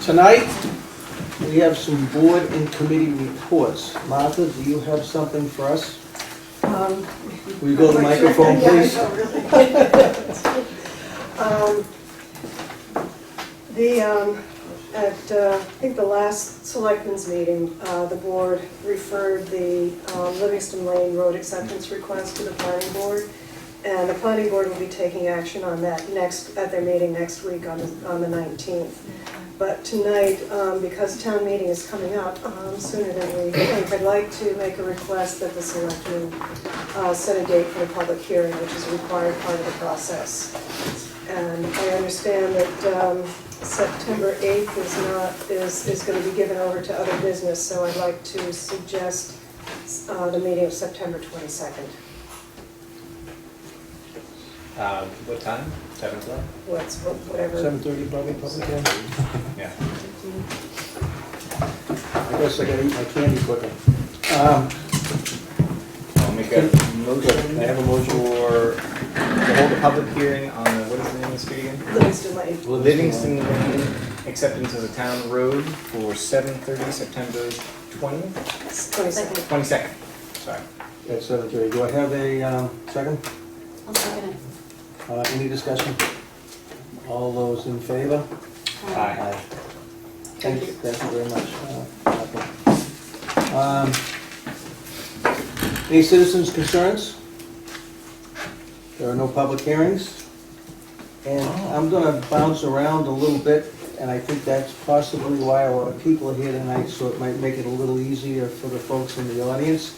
Tonight, we have some board and committee reports. Martha, do you have something for us? Will you go to the microphone, please? At I think the last Selectmen's meeting, the board referred the Livingston Lane Road acceptance request to the planning board, and the planning board will be taking action on that at their meeting next week on the 19th. But tonight, because town meeting is coming up sooner than we think, I'd like to make a request that the Selectmen set a date for the public hearing, which is a required part of the process. And I understand that September 8th is going to be given over to other business, so I'd like to suggest the meeting of September 22nd. What time? 7 o'clock? Whatever. 7:30 probably, public hearing? Yeah. I guess I gotta eat my candy quicker. I'll make a motion. I have a motion to hold a public hearing on the, what is the name of the street again? Livingston Lane. Livingston Lane acceptance as a town road for 7:30 September 20th? 22nd. 22nd, sorry. At 7:30. Do I have a second? I'll second it. Any discussion? All those in favor? Aye. Thank you. Thank you very much. Any citizens' concerns? There are no public hearings. And I'm gonna bounce around a little bit, and I think that's possibly why our people are here tonight, so it might make it a little easier for the folks in the audience.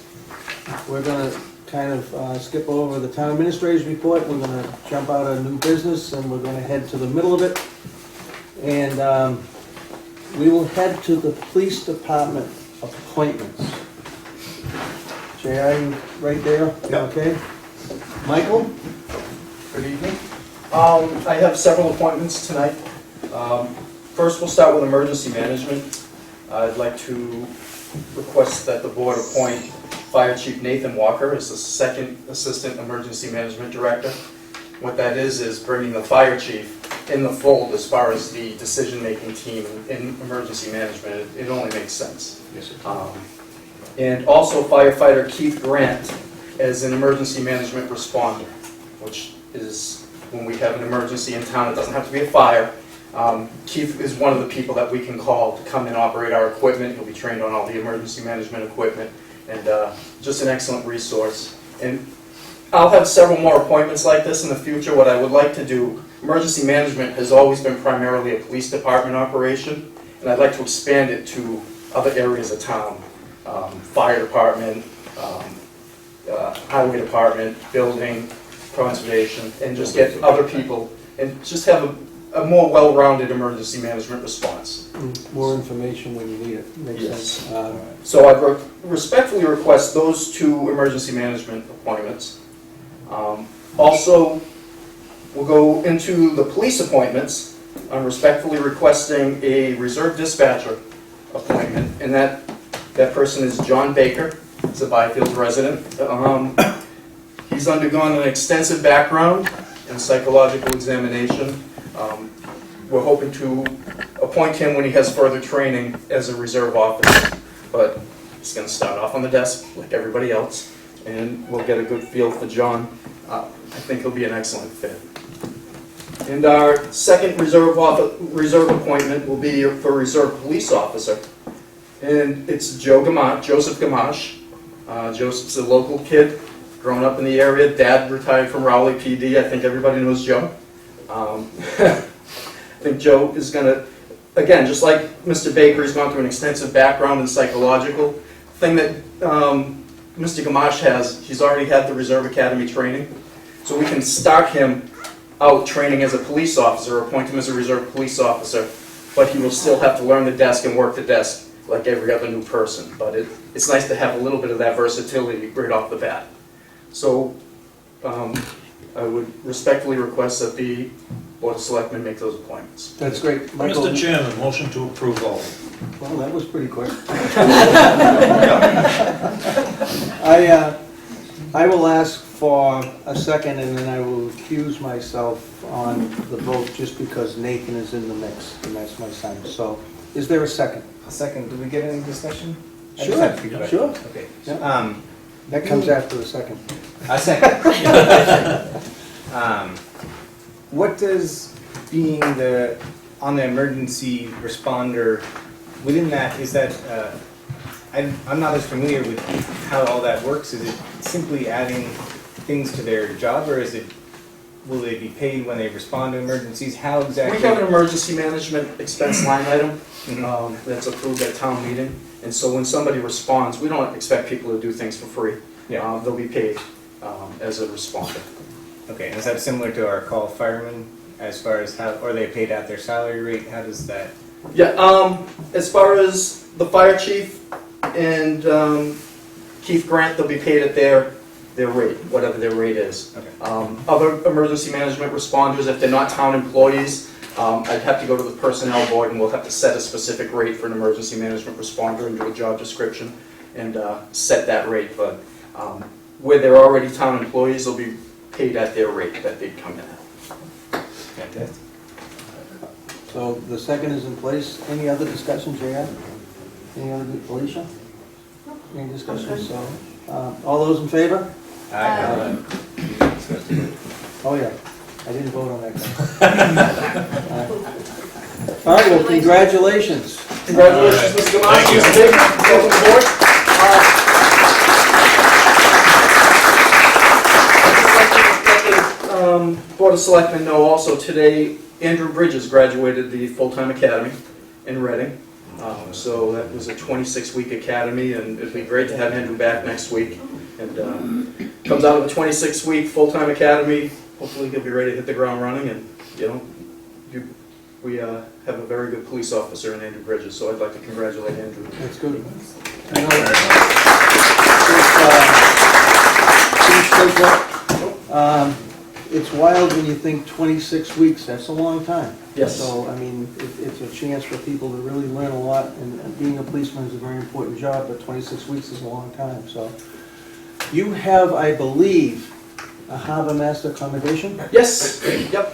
We're gonna kind of skip over the town administrator's report. We're gonna jump out of new business, and we're gonna head to the middle of it. And we will head to the police department appointments. Jay, are you right there? Yeah. Okay. Michael? Good evening. I have several appointments tonight. First, we'll start with emergency management. I'd like to request that the board appoint Fire Chief Nathan Walker as the second Assistant Emergency Management Director. What that is bringing the fire chief in the fold as far as the decision-making team in emergency management. It only makes sense. Yes, sir. And also firefighter Keith Grant as an emergency management responder, which is when we have an emergency in town. It doesn't have to be a fire. Keith is one of the people that we can call to come and operate our equipment. He'll be trained on all the emergency management equipment, and just an excellent resource. And I'll have several more appointments like this in the future. What I would like to do, emergency management has always been primarily a police department operation, and I'd like to expand it to other areas of town. Fire department, highway department, building, conservation, and just get other people, and just have a more well-rounded emergency management response. More information when you need it. Makes Yes. sense. So I respectfully request those two emergency management appointments. Also, we'll go into the police appointments. I'm respectfully requesting a reserve dispatcher appointment, and that person is John Baker. He's a Byfield resident. He's undergone an extensive background and psychological examination. We're hoping to appoint him when he has further training as a reserve officer, but he's going to start off on the desk like everybody else, and we'll get a good feel for John. I think he'll be an excellent fit. And our second reserve appointment will be for reserve police officer, and it's Joseph Gamache. Joseph's a local kid, grown up in the area. Dad retired from Rowley PD. I think everybody knows Joe. I think Joe is going to, again, just like Mr. Baker, he's gone through an extensive background in psychological. Thing that Mr. Gamache has, he's already had the Reserve Academy training, so we can start him out training as a police officer, or appoint him as a reserve police officer, but he will still have to learn the desk and work the desk like every other new person. But it's nice to have a little bit of that versatility right off the bat. So I would respectfully request that the Board of Selectmen make those appointments. That's great. Michael, Mr. Chairman, motion to approve all. well, that was pretty quick. Yeah. I will ask for a second, and then I will accuse myself on the vote just because Nathan is in the mix, and that's my son. So, is there a second? A second, do we get any discussion? I just Sure, have a few questions. sure. Okay. Yeah. That comes after the second. A second. What does being on the emergency responder, within that, is that, I'm not as familiar with how all that works. Is it simply adding things to their job, or will they be paid when they respond to emergencies? How exactly? We have an emergency management expense line item Mhm. that's approved at town meeting. And so when somebody responds, we don't expect people to do things for free. Yeah. They'll be paid as a responder. Okay, and is that similar to our call firemen as far as how, or are they paid at their salary rate? How does that? Yeah, as far as the fire chief and Keith Grant, they'll be paid at their rate, whatever their rate is. Okay. Other emergency management responders, if they're not town employees, I'd have to go to the personnel board and we'll have to set a specific rate for an emergency management responder and do a job description and set that rate. But where they're already town employees, they'll be paid at their rate that they'd come in at. Fantastic. So the second is in place. Any other discussions, JR? Any other, Alicia? Any discussions? So, all those in favor? Aye. Oh, yeah. I didn't vote on that guy. All right, well, congratulations. Congratulations, Mr. Gamache, Mr. Baker, welcome aboard. Board of Selectmen know also today Andrew Bridges graduated the full-time academy in Reading. So that was a 26-week academy, and it'd be great to have Andrew back next week. And comes out of a 26-week full-time academy. Hopefully he'll be ready to hit the ground running, and we have a very good police officer in Andrew Bridges, so I'd like to congratulate Andrew. That's good. It's wild when you think 26 weeks, that's a long time. Yes. So, I mean, it's a chance for people to really learn a lot, and being a policeman is a very important job, but 26 weeks is a long time, so. You have, I believe, a Harbormaster commendation? Yes, yep.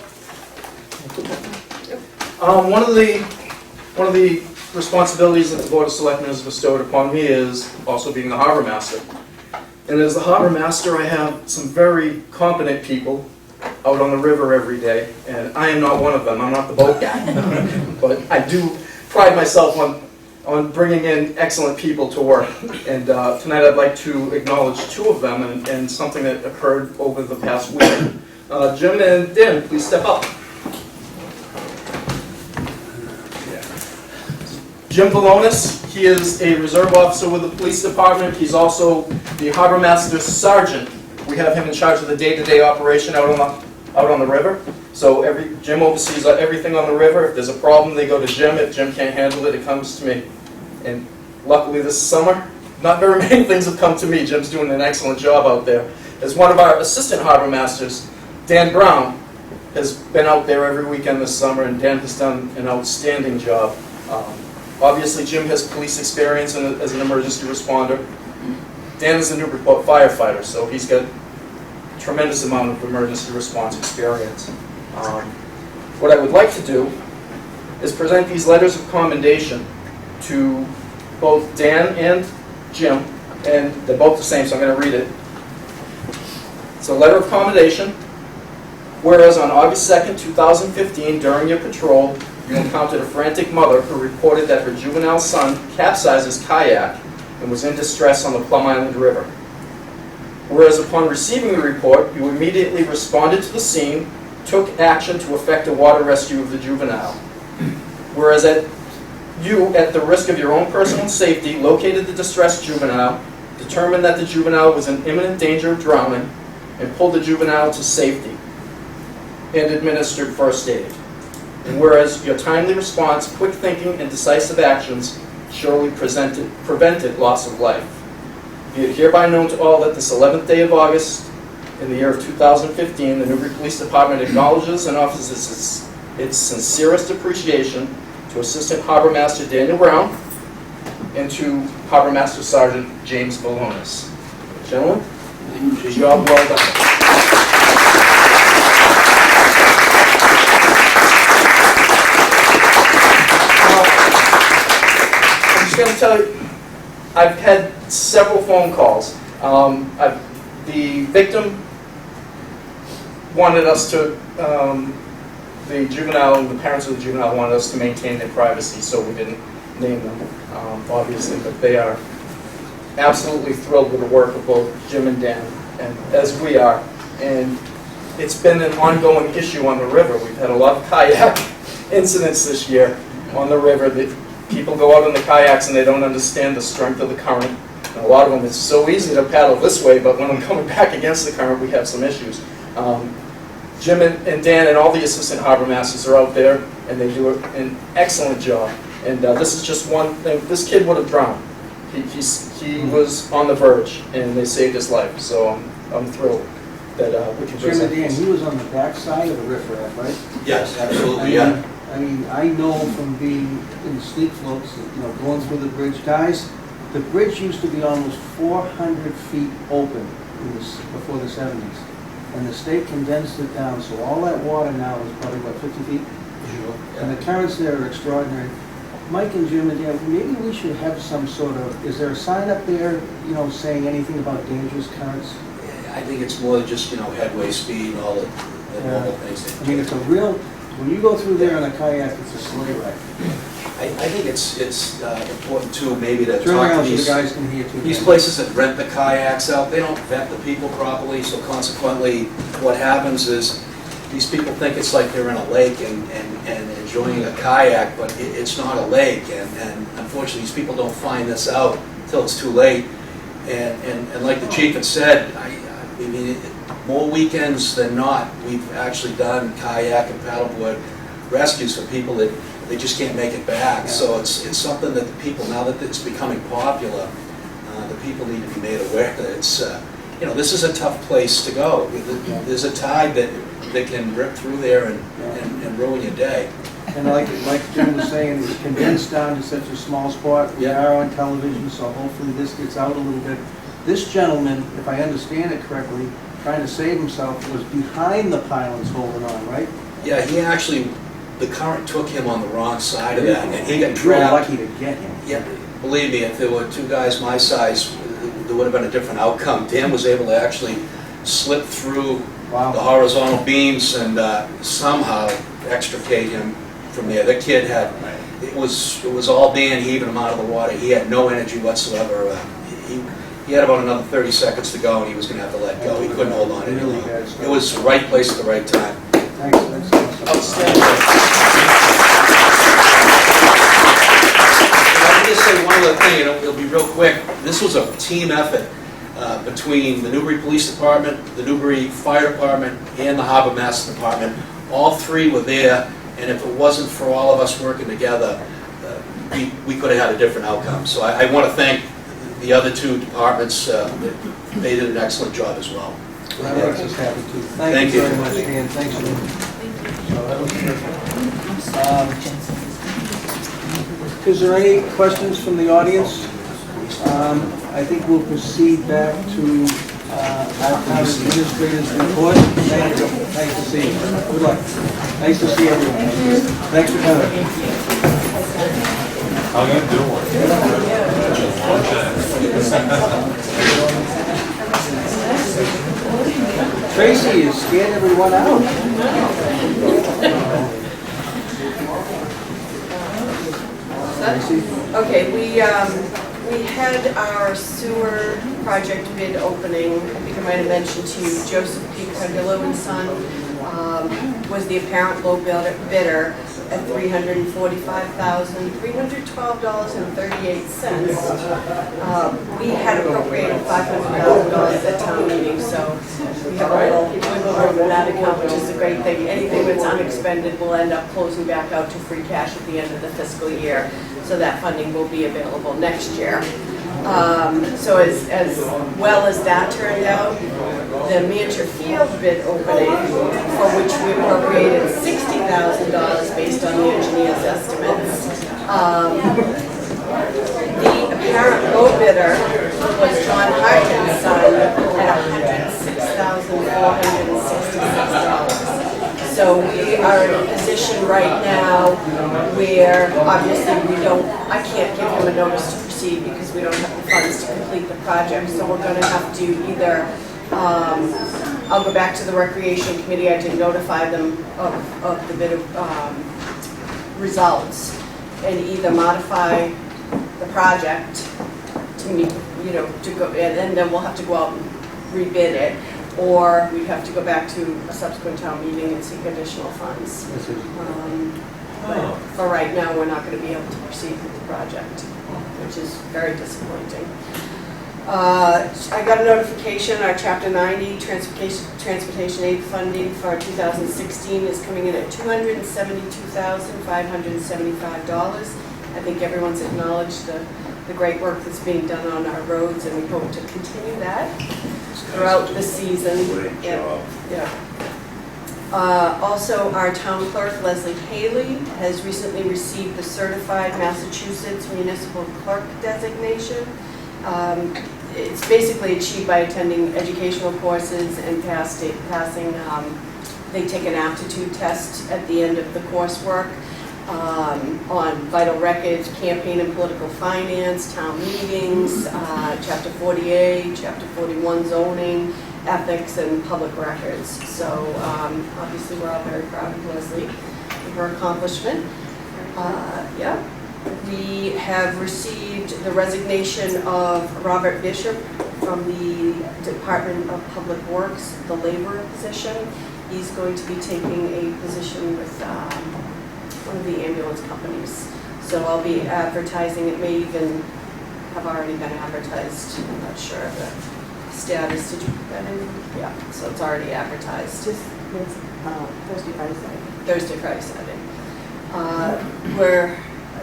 One of the responsibilities that the Board of Selectmen has bestowed upon me is also being the Harbormaster. And as the Harbormaster, I have some very competent people out on the river every day, and I am not one of them. I'm not the boat guy. But I do pride myself on bringing in excellent people to work. And tonight I'd like to acknowledge two of them and something that occurred over the past week. Jim and Dan, please step up. Jim Valonis, he is a reserve officer with the police department. He's also the Harbormaster Sergeant. We have him in charge of the day-to-day operation out on the river. So Jim oversees everything on the river. If there's a problem, they go to Jim. If Jim can't handle it, it comes to me. And luckily this summer, not very many things have come to me. Jim's doing an excellent job out there. As one of our assistant Harbormasters, Dan Brown, has been out there every weekend this summer, and Dan has done an outstanding job. Obviously, Jim has police experience as an emergency responder. Dan is a Newbury firefighter, so he's got a tremendous amount of emergency response experience. What I would like to do is present these letters of commendation to both Dan and Jim, and they're both the same, so I'm going to read it. It's a letter of commendation. Whereas on August 2nd, 2015, during your patrol, you encountered a frantic mother who reported that her juvenile son capsized his kayak and was in distress on the Plum Island River. Whereas upon receiving the report, you immediately responded to the scene, took action to effect a water rescue of the juvenile. Whereas you, at the risk of your own personal safety, located the distressed juvenile, determined that the juvenile was in imminent danger of drowning, and pulled the juvenile to safety, and administered first aid. And whereas your timely response, quick thinking, and decisive actions surely prevented loss of life. Be it hereby known to all that this 11th day of August, in the year of 2015, the Newbury Police Department acknowledges and offers its sincerest appreciation to Assistant Harbormaster Daniel Brown and to Harbormaster Sergeant James Valonis. Gentlemen, Job well done. I'm just going to tell you, I've had several phone calls. The victim wanted us to, the juvenile and the parents of the juvenile wanted us to maintain their privacy, so we didn't name them, obviously, but they are absolutely thrilled with the work of both Jim and Dan, and as we are. And it's been an ongoing issue on the river. We've had a lot of kayak incidents this year on the river. That people go out in the kayaks and they don't understand the strength of the current. And a lot of them, it's so easy to paddle this way, but when I'm coming back against the current, we have some issues. Jim and Dan and all the assistant harbor masters are out there, and they do an excellent job. And this is just one thing. This kid would have drowned. He was on the verge, and they saved his life. So I'm thrilled that we can Jim and present Dan, this. he was on the back side of the riffraff, right? Yes, absolutely, yeah. I mean, I know from being in the sleep floats, you know, going through the bridge, guys, the bridge used to be almost 400 feet open before the 70s. And the state condensed it down, so all that water now is probably, what, 50 feet? Sure. And the currents there are extraordinary. Mike and Jim and Dan, maybe we should have some sort of, is there a sign up there, you know, saying anything about dangerous currents? I think it's more just, headway speed and all the normal things. I mean, it's a real, when you go through there in a kayak, it's a sleigh ride. I think it's important too, maybe to Turn talk around to so the these guys can hear too. these places that rent the kayaks out. They don't vet the people properly, so consequently, what happens is these people think it's like they're in a lake and enjoying a kayak, but it's not a lake. And unfortunately, these people don't find this out until it's too late. And like the chief had said, I mean, more weekends than not, we've actually done kayak and paddleboard rescues for people that they just can't make it back. So it's something that the people, now that it's becoming popular, the people need to be made aware that it's, this is a tough place to go. There's a tide that can rip through there and ruin your day. And like Jim was saying, it's condensed down to such a small spot. We are on television, so hopefully this gets out a little bit. This gentleman, if I understand it correctly, trying to save himself, was behind the pylons holding on, right? Yeah, he actually, the current took him on the wrong side of that, and he got Real trapped. lucky to get him. Yeah, believe me, if there were two guys my size, there would have been a different outcome. Dan was able to actually slip through the Wow. horizontal beams and somehow extricate him from there. The kid had, it was all Dan heaving him out of the water. He had no energy whatsoever. He had about another 30 seconds to go, and he was going to have to let go. He couldn't hold on any Really longer. bad stuff. It was the right place at the right time. Thanks, that's awesome. Outstanding. Let me just say one other thing, and it'll be real quick. This was a team effort between the Newbury Police Department, the Newbury Fire Department, and the Harbormaster Department. All three were there, and if it wasn't for all of us working together, we could have had a different outcome. So I want to thank the other two departments. They did an excellent job as well. That makes us happy too. Thank Thank you you. very much, Dan. Thanks, Jim. So that was perfect. Is there any questions from the audience? I think we'll proceed back to our town administrator's report. Thank you. Nice to see you. Good luck. Nice to see everyone. Thanks for coming. How you doing? Long time. Tracy has scared everyone out. Tracy? Okay, we had our sewer project bid opening. I think I might have mentioned to you, Joseph P. Cardillo and Son was the apparent low bidder at $345,312.38. We had appropriated $500,000 at town meeting, so we have a little wiggle room in that account, which is a great thing. Anything that's unexpended will end up closing back out to free cash at the end of the fiscal year, so that funding will be available next year. So as well as that turned out, the Mancher Field bid opening, for which we appropriated $60,000 based on the engineer's estimates. The apparent low bidder was John Harkin's son at are in a position right now where obviously I can't give him a notice to proceed because we don't have the funds to complete the project. So we're gonna have to either, I'll go back to the Recreation Committee. I did notify them of the bid of results, and either modify the project to meet, to go, and then we'll have to go out and rebid it, or we'd have to go back to a subsequent town meeting and seek additional funds. This is- But for right now, we're not gonna be able to proceed with the project, which is very disappointing. I got a notification, our Chapter 90 transportation aid funding for 2016 is coming in at $272,575. I think everyone's acknowledged the great work that's being done on our roads, and we hope to continue that throughout the season. Great job. Yeah. Also, our town clerk, Leslie Haley, has recently received the Certified Massachusetts Municipal Clerk designation. It's basically achieved by attending educational courses and passing, they take an aptitude test at the end of the coursework on vital records, campaign and political finance, town meetings, Chapter 40A, Chapter 41 zoning, ethics, and public records. So obviously we're all very proud of Leslie for her accomplishment. Yeah. We have received the resignation of Robert Bishop from the Department of Public Works, the laborer position. He's going to be taking a position with one of the ambulance companies. So I'll be advertising, it may even have already been advertised, I'm not sure of the status. Did you put that in? Yeah, so it's already advertised. Thursday, Friday, Saturday. Thursday, Friday, Saturday.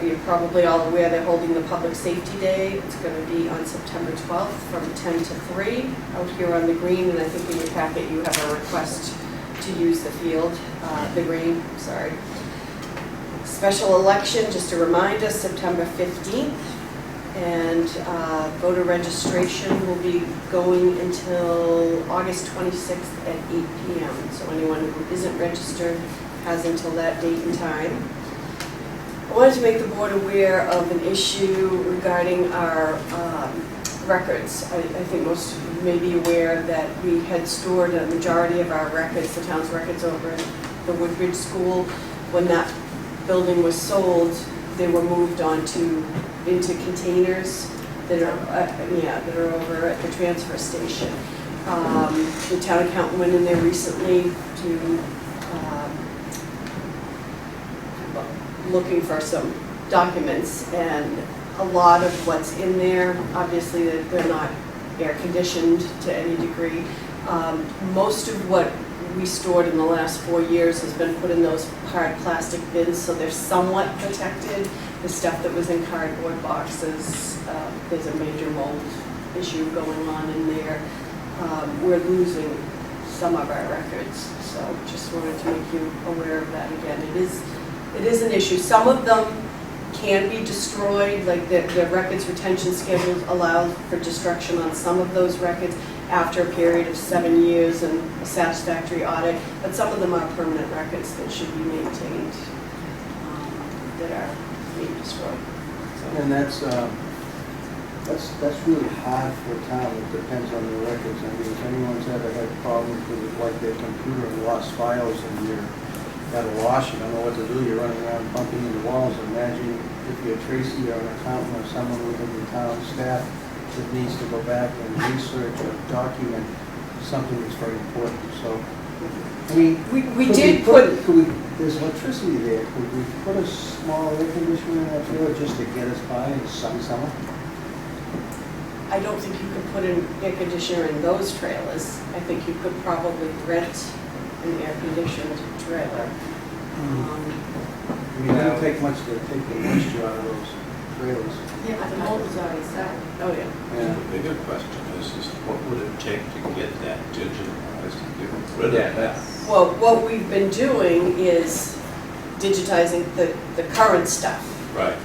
You're probably all aware they're holding the Public Safety Day. It's going to be on September 12th from 10 to 3 out here on the green, and I think in your packet you have a request to use the field, the green, sorry. Special election, just a reminder, September 15th, and voter registration will be going until August 26th at 8 p.m. So anyone who isn't registered has until that date and time. I wanted to make the board aware of an issue regarding our records. I think most of you may be aware that we had stored a majority of our records, the town's records, over in the Woodbridge School. When that building was sold, they were moved into containers that are that are over at the transfer station. The town accountant went in there recently to looking for some documents, and a lot of what's in there, obviously they're not air conditioned to any degree. Most of what we stored in the last 4 years has been put in those hard plastic bins, so they're somewhat protected. The stuff that was in cardboard boxes, there's a major mold issue going on in there. We're losing some of our records, so just wanted to make you aware of that again. It is an issue. Some of them can be destroyed, like the records retention schedules allow for destruction on some of those records after a period of 7 years and a satisfactory audit, but some of them are permanent records that should be maintained that are being destroyed. So. And that's really hard for a town. It depends on the records. I mean, if anyone's ever had problems with like their computer and lost files and you're got to wash, you don't know what to do, you're running around bumping into walls. Imagine if you're Tracy or an accountant or someone within the town staff that needs to go back and research or document something that's very important. So, I mean, there's electricity there. Could we put a small air conditioner in that trailer just to get us by in some summer? I don't think you could put an air conditioner in those trailers. I think you could probably rent an air-conditioned trailer. I mean, it doesn't take much to take the moisture out of those trailers. Yeah, the mold is already set. Oh, yeah. Yeah. The bigger question is what would it take to get that digitalized and get rid of that? Well, what we've been doing is digitizing the current stuff. Right.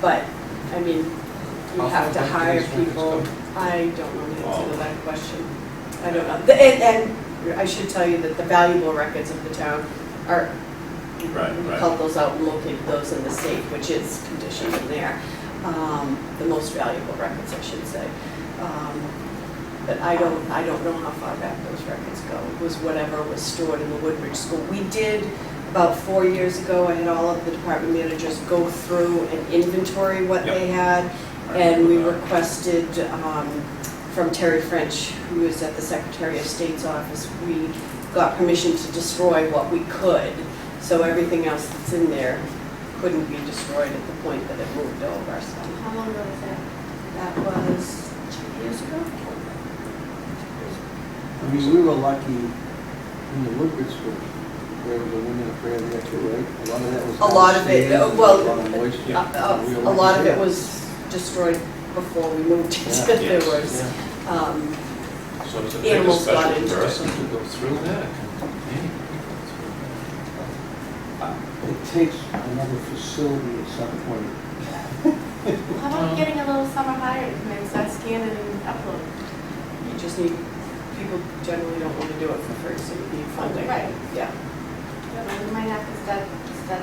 But, I mean, you How have to far back do hire these records people. go? I don't know the answer to that question. I don't know. And I should tell you that the valuable records of the town or Right, we right. called those out and located those in the safe, which is conditioned in there. The most valuable records, I should say. But I don't know how far back those records go. It was whatever was stored in the Woodbridge School. We did, about 4 years ago, I had all of the department managers go through and inventory what they had. And we requested from Terry French, who is at the Secretary of State's office, we got permission to destroy what we could. So everything else that's in there couldn't be destroyed at the point that it moved over. So How long ago was that? that was 2 years ago. I mean, we were lucky in the Woodbridge School. There was a women affair there too, right? A lot of that was. A lot of it, downstairs, well, a lot of moisture. a lot of it was destroyed before we moved. Yeah. There Yes. was, So does it take a animals got special into it. person to go through that? It takes another facility at some point. How about getting a little summer hire to maybe start scanning and upload? you just need, people generally don't want to do it for free, so you need funding. Right. Yeah. We might have to start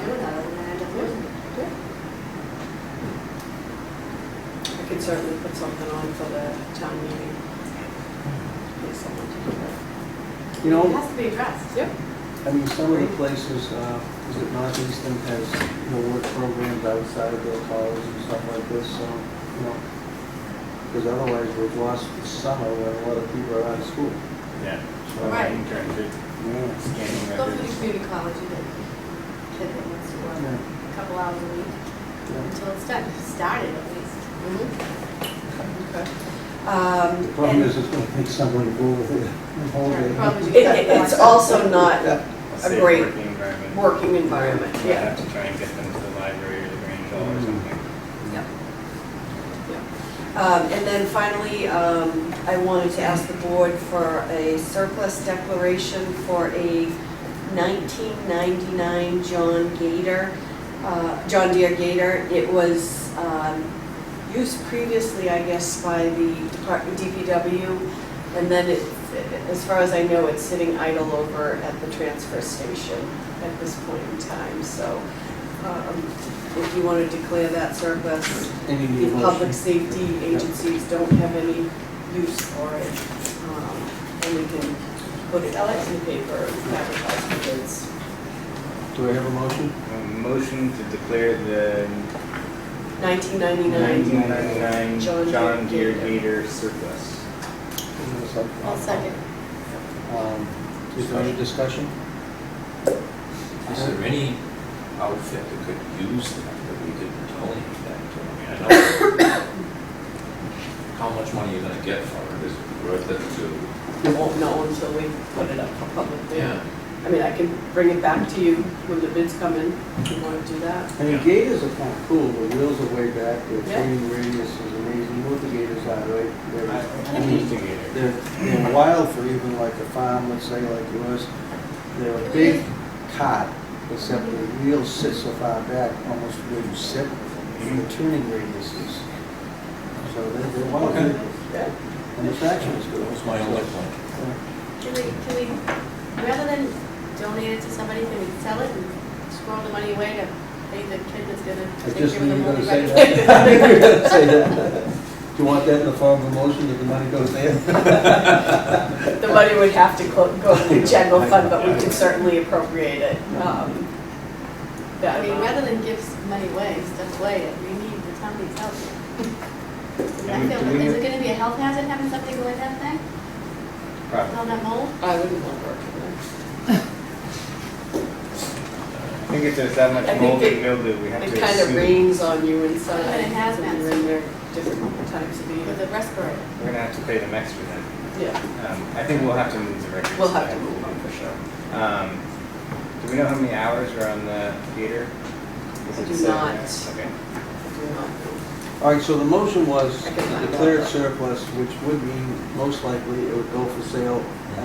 doing that, or we're gonna end up losing it. I could certainly put something on for the town meeting. Get someone to do that. You It know, has to be addressed. Yep. I mean, some of the places, is it Northeastern has, work programs outside of their college and stuff like this, so, because otherwise we've lost the summer when a lot of people are out of school. Yeah. Right. Internship, Yeah. scanning Go through the records. community college and then kid that wants to work Yeah. a couple hours a week until it's done, started at least. Okay. The problem is it's gonna take someone to go with it the whole day. Probably just It's also not Yeah. a Safe great working environment. working environment, You yeah. have to try and get them to the library or the Grange Hall or something. And then finally, I wanted to ask the board for a surplus declaration for a 1999 John Deere Gator. It was used previously, I guess, by the Department DPW, and then as far as I know, it's sitting idle over at the transfer station at this point in time. So if you want to declare that surplus, Any the motion? public safety agencies don't have any use for it. And we can put it out in the paper and advertise for bids. Do I have a motion? A motion to declare the 1999. 1999 John Deere Gator surplus. I'll second. Is there any discussion? Is there any outfit that could use that we could donate that to? I mean, I know how much money you're gonna get for it, is it worth it to? We won't know until we put it up for public bid. Yeah. I mean, I can bring it back to you when the bids come in, if you want to do that. I mean, gators are kind of cool, the wheels are way back, their Yeah. training radius is amazing, you know what the gators are, right? I used to Gator. They're wild for even like a farm, let's say like yours. They're a big cart, except the wheels sit so far back, almost where you sit, and the turning radius is. So they're wild Okay. vehicles. Yeah. And the traction is good. That was my only point. Can we, rather than donate it to somebody, can we sell it and squirrel the money away to pay the kid that's gonna I take just care of knew the you were moldy gonna say record? that. I knew you were gonna say that. Do you want that in the form of a motion that the money goes there? The money would have to go to the general fund, but we can certainly appropriate it. I mean, rather than give money away, stuff away, we need, the town needs help. I feel, is it gonna be a health hazard having something go in that thing? Probably. All that mold? I wouldn't want to work in I think if there's that much I think mold it- and mildew, we have there. to It kind of assume. rains on you inside. And it has when been. you're in there different times of the With year. a respirator? We're gonna have to pay them extra then. Yeah, I think we'll have to move the records. we'll have to back. move on for sure. Do we know how many hours are on the Gator? Does I it do say not. there? Okay. I do not know. All right, so the motion was I can to find declare out. it surplus, which would mean most likely it would go for sale. I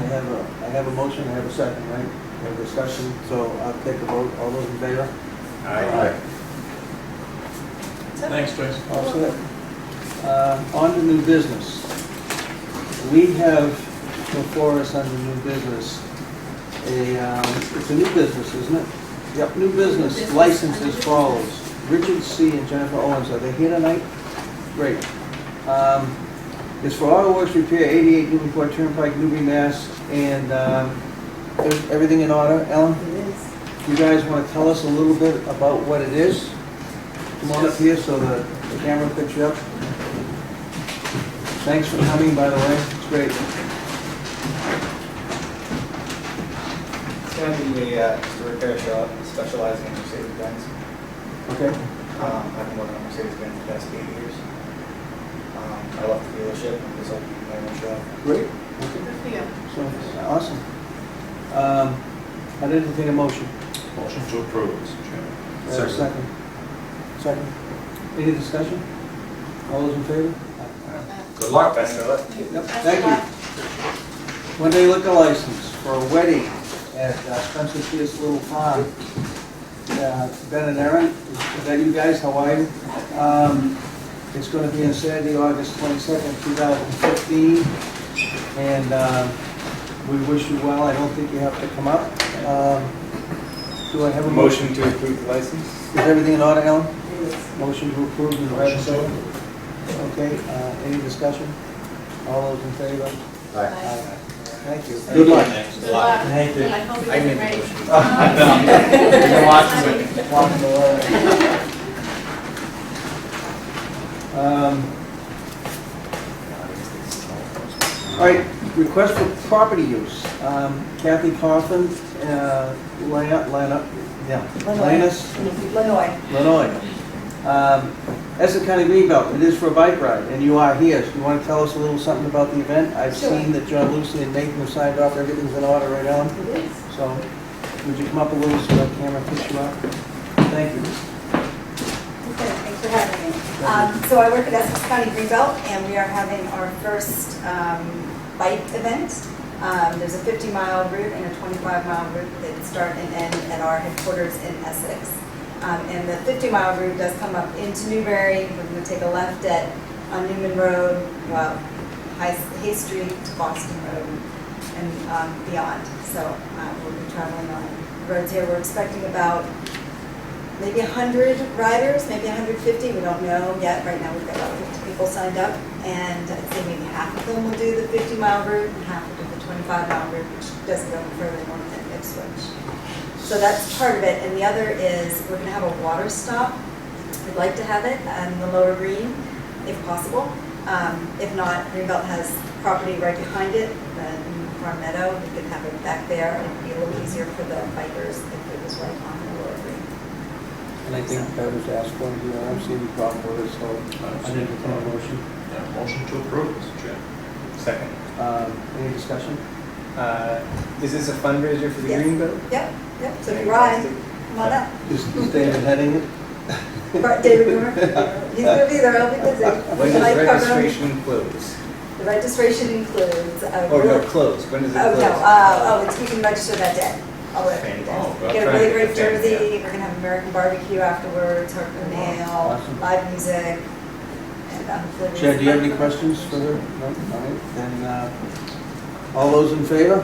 have a motion, I have a second, right? We have a discussion, so I'll take a vote. All those in favor? Aye. Thanks, Trace. All set. On to new business. We have before us under new business it's a new business, isn't it? Yep, new business, license as follows. Richard C. and Jennifer Owens, are they here tonight? Great. It's for auto works repair, 88 Newburyport Turnpike, Newbury, Mass. And everything in order, Ellen? It is. You guys want to tell us a little bit about what it is? Come on up here so the camera picks you up. Thanks for coming, by the way, it's great. It's gonna be just a repair shop specializing in Mercedes-Benz. Okay. I've been working on Mercedes-Benz for the past 8 years. I left the dealership and this will be my own shop. Great. Good for you. So, awesome. I'd entertain a motion. Motion to approve, Mr. Chairman. Second. Second. Any discussion? All those in favor? Good luck. Best of luck. Yep, thank you. One-day liquor license for a wedding at Spencer Pierce Little Farm. Ben and Aaron, is that you guys? How are you? It's going to be on Saturday, August 22nd, 2015. And we wish you well. I don't think you have to come up. Do I have a motion? Motion to approve the license? Is everything in order, Ellen? Motion to approve, and right a second? Okay, any discussion? All those in favor? Aye. Thank you. Good luck. Good luck. Thank you. I hope I you made get the ready. motion. You're watching it. Walking away. All right, request for property use. Kathy Coffin, Lannis, Lenoy. Essex County Greenbelt, it is for a bike ride, and you are here. So you want to tell us a little something about the event? I've seen that John Lucy and Nathan have signed off, everything's in order right now. It is. So, would you come up a little so that camera picks you up? Thank you. Okay, thanks for having me. So I work at Essex County Greenbelt, and we are having our first bike event. There's a 50-mile route and a 25-mile route that start and end at our headquarters in Essex. And the 50-mile route does come up into Newbury. We're going to take a left on Newman Road, Hay Street to Boston Road, and beyond. So we'll be traveling on roads here. We're expecting about maybe 100 riders, maybe 150. We don't know yet. Right now we've got about 50 people signed up, and I'd say maybe half of them will do the 50-mile route and half will do the 25-mile route, which doesn't go further north than Ipswich. So that's part of it, and the other is we're going to have a water stop. We'd like to have it on the Lower Green, if possible. If not, Greenbelt has property right behind it, in Farm Meadow. We could have it back there. It would be a little easier for the bikers if it was right on the Lower Green. And I think that was asked for here. I don't see any problem with it, so I didn't entertain a motion. Motion to approve, Mr. Chairman. Second. Any discussion? Is this a fundraiser for the Yes. Greenbelt? Yep, so if you ride, come on up. Is David heading it? David Newman, he's going to be there. I'll be busy. When does registration close? The registration includes. Oh, no, close. When does it Oh, close? no, you can register that day. All the way. Fantastic. Get a I'll really try great and get the jersey, fan, we're gonna have American barbecue afterwards, Harbormaster nail, Awesome. live music, and hopefully. Chad, do you have any questions for her? No? All right, then, all those in favor?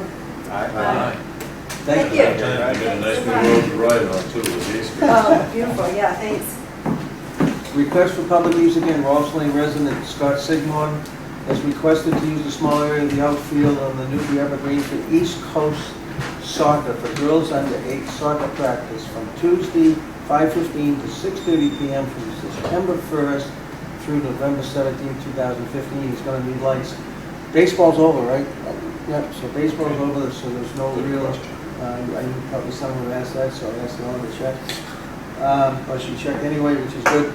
Aye. Thank you. You got a nice new road to ride on too, with these. Oh, beautiful, yeah, thanks. Request for public use again, Rolfs Lane resident Scott Sigmund has requested to use a small area of the outfield on the Newbury Evergreen for East Coast soccer for girls under 8 soccer practice from Tuesday, 5:15 to 6:30 p.m. from September 1st through November 17th, 2015. He's going to need lights. Baseball's over, right? Yep, so baseball's over, so there's no real, I knew probably someone would ask that, so I asked Ellen to check. But she checked anyway, which is good.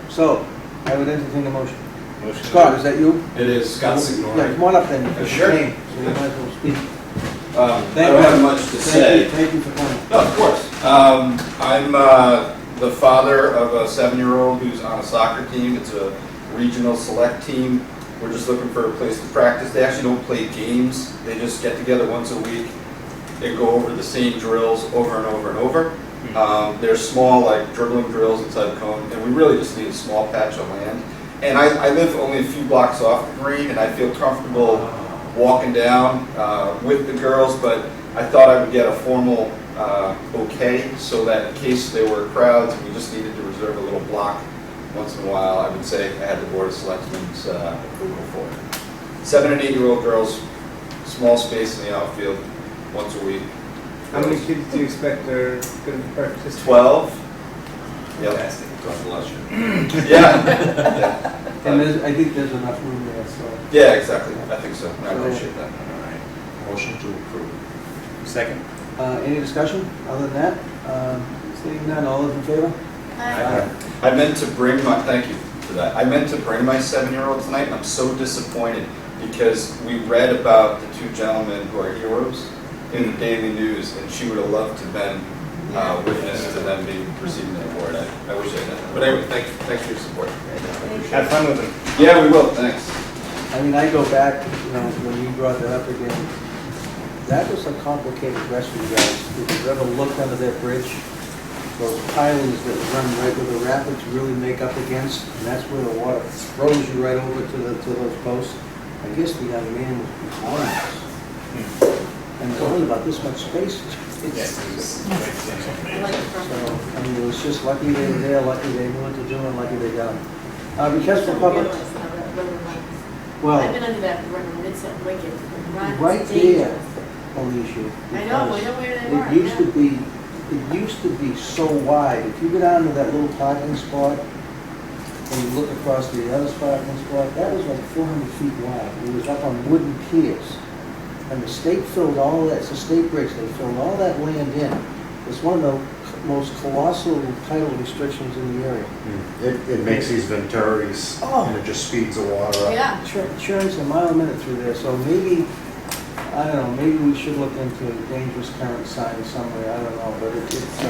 So, I would entertain a motion. Motion. Scott, is that you? It is Scott Yeah, Signori. come on up then. because Sure. you came, So you might as well speak. I don't have much to say. Thank you for coming. No, of course. I'm the father of a 7-year-old who's on a soccer team. It's a regional select team. We're just looking for a place to practice. They actually don't play games. They just get together once a week. They go over the same drills over and over and over. They're small, like dribbling drills inside the cone, and we really just need a small patch of land. And I live only a few blocks off the green, and I feel comfortable walking down with the girls, but I thought I would get a formal okay, so that in case there were crowds and we just needed to reserve a little block once in a while, I would say I had the Board of Selectmen's approval for it. 7 and 8-year-old girls, small space in the outfield, once a week. How many kids do you expect are going to participate? 12. Yep. Fantastic. God bless you. Yeah. Yeah. And I think there's enough room there, so. Yeah, exactly. I think so. I appreciate that. All right. Motion to approve. Second. Any discussion other than that? Seeing none, all those in favor? I meant to bring my, thank you for that. I meant to bring my 7-year-old tonight, and I'm so disappointed because we read about the 2 gentlemen who are heroes in the Daily News, and she would have loved to have been witness to them being receiving the award. I wish I had that. But anyway, thanks for your support. Have fun with them. Yeah, we will. Thanks. I mean, I go back, when you brought that up again, that was a complicated rescue, guys. If you've ever looked under that bridge, those pilings that run right where the rapids really make up against, and that's where the water throws you right over to those posts. I guess the young man was behind us. And there's only about this much space. So, I mean, it was just lucky they were there, lucky they knew what to do, and lucky they got them. Because for public, well, I've been under that river, it's a wicked, right there, Alicia. I know where they were. It used to be so wide. If you go down to that little parking spot and you look across to the other parking spot, that was like 400 feet wide. It was up on wooden piers. And the state filled all that, it's a state bridge, they filled all that land in. It's one of the most colossal tidal restrictions in the area. It makes these Venturis, and it just speeds the water up. Yeah. Churns a mile a minute through there, so maybe, I don't know, maybe we should look into dangerous current signs somewhere, I don't know, but it's,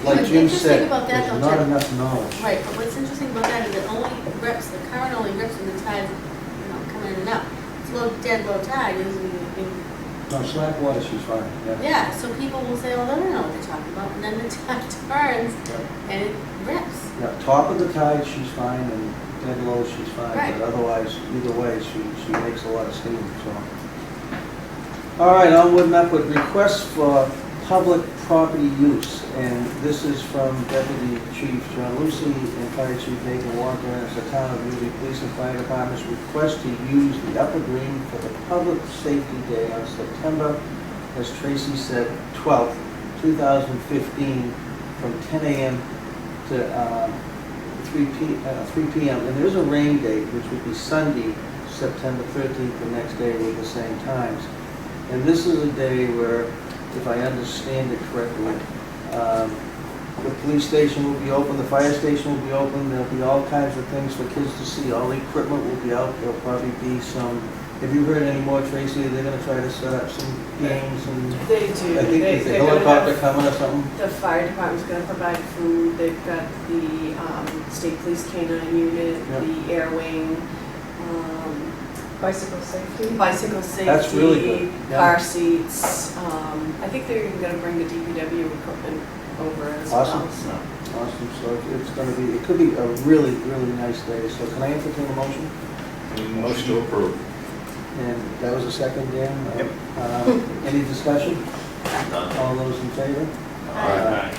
like What's Jim interesting said, about that, there's though, not Jeff- enough knowledge. Right, but what's interesting about that is it only rips, the current only rips when the tide, come in and out. It's dead low tide is No, slack water, she's fine, yeah. yeah, so people will say, oh, they don't know what they're talking about, and then the tide turns and it rips. Yeah, top of the tide, she's fine, and dead low, she's fine, Right. but otherwise, either way, she makes a lot of steam, so. All right, onward and upward, request for public property use, and this is from Deputy Chief John Lucy and Fire Chief Nathan Walker, and it's the Town of Newbury Police and Fire Department's request to use the Upper Green for the Public Safety Day on September, as Tracy said, 12th, 2015, from 10 a.m. to 3 p.m. And there's a rain date, which would be Sunday, September 13th, the next day with the same times. And this is a day where, if I understand it correctly, the police station will be open, the fire station will be open, there'll be all kinds of things for kids to see, all the equipment will be out, there'll probably be some, have you heard any more, Tracy? They're gonna try to set up some games and They do. I think They- there's a they're gonna helicopter have- coming or something. The fire department's gonna provide food, they've got the state police canine unit, Yep. the air wing, Bicycle safety. bicycle safety. That's really good, yeah. Car seats, I think they're even gonna bring the DPW equipment over as well. Awesome. Awesome, so it's gonna be, it could be a really, really nice day, so can I entertain a motion? Motion to approve. And that was a second, Dan? Yep. Any discussion? None. All those in favor? Aye.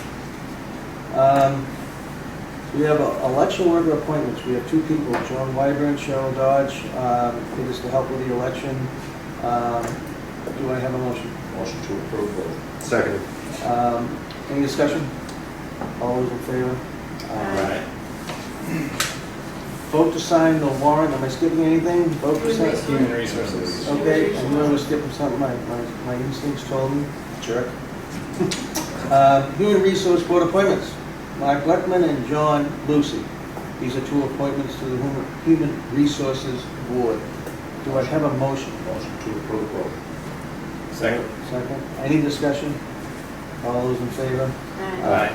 We have election worker appointments. We have 2 people, John Wyburn, Cheryl Dodge. It is to help with the election. Do I have a motion? Motion to approve both. Second. Any discussion? All those in favor? Aye. Vote to sign the warrant. Am I skipping anything? Vote to sign. Human resources. Okay, I knew I was skipping something. My instincts told me. Jerk. Human Resource Board appointments. Mark Leckman and John Lucy. These are 2 appointments to the Human Resources Board. Do I have a motion? Motion to approve both. Second. Second. Any discussion? All those in favor? Aye.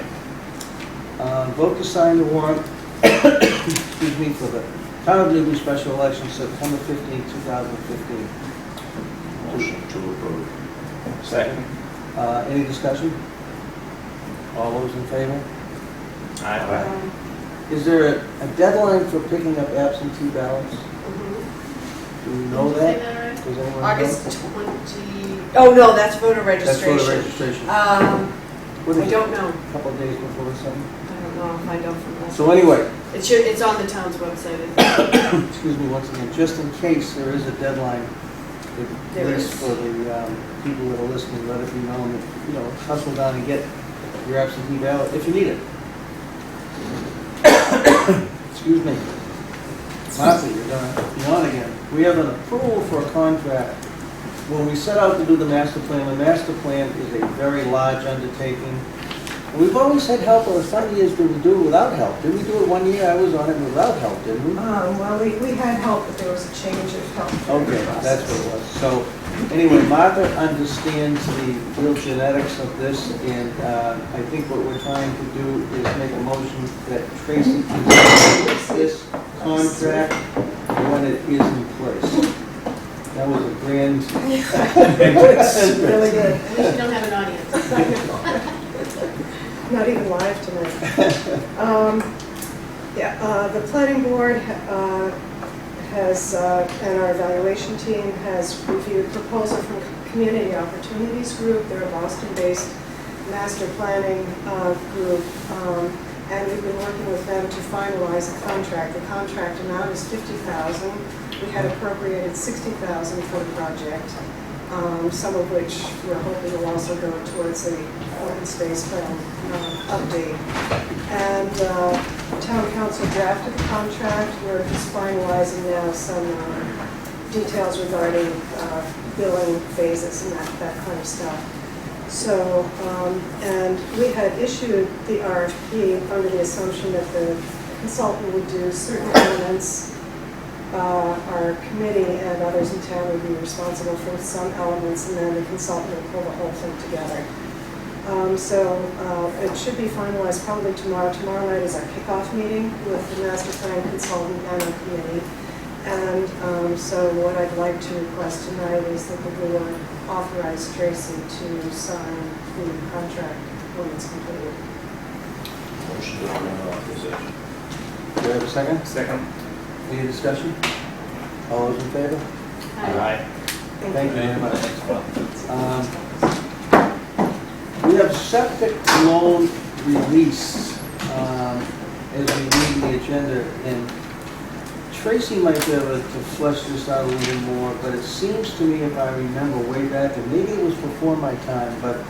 Vote to sign the warrant, excuse me, for the Town of Newbury special election, September 15, 2015. Motion to approve. Second. Any discussion? All those in favor? Aye. Is there a deadline for picking up absentee ballots? Do we know Did you that? say that already? Does anyone know? August 20, oh no, that's voter That's for the registration. registration. I What is it? don't know. A couple of days before or something? I don't know, I'll find out from last. So anyway, It's on the town's website. It's- excuse me once again, just in case there is a deadline, at There least is. for the people that are listening, let it be known that, you know, hustle down and get your absentee ballot if you need it. Excuse me. Martha, you're gonna be on again. We have an approval for a contract. When we set out to do the master plan is a very large undertaking. We've always had help, or some years did we do it without help? Did we do it one year? I was on it without help, didn't we? Well, we had help, but there was a change of help. Okay, that's what it was. So, anyway, Martha understands the real genetics of this, and I think what we're trying to do is make a motion that Tracy can this contract when it is in place. That was a grand... Really good. At least you don't have an audience. Not even live tonight. The planning board has, and our evaluation team has reviewed a proposal from Community Opportunities Group. They're a Boston-based master planning group, and we've been working with them to finalize a contract. The contract amount is $50,000. We had appropriated $60,000 for the project, some of which we're hoping will also go towards the open space plan update. And town council drafted the contract. We're just finalizing now some details regarding billing phases and that kind of stuff. So, and we had issued the RFP under the assumption that the consultant would do certain elements. Our committee and others in town would be responsible for some elements, and then the consultant would pull the whole thing together. It should be finalized probably tomorrow. Tomorrow night is our kickoff meeting with the master plan consultant and our committee. And so what I'd like to request tonight is that the board authorize Tracy to sign the contract when it's completed. Motion to grant authorization. Do you have a second? Second. Any discussion? All those in favor? Aye. Thank you very much. We have septic loan release as we read the agenda, and Tracy might be able to flesh this out a little more, but it seems to me, if I remember way back, and maybe it was before my time, but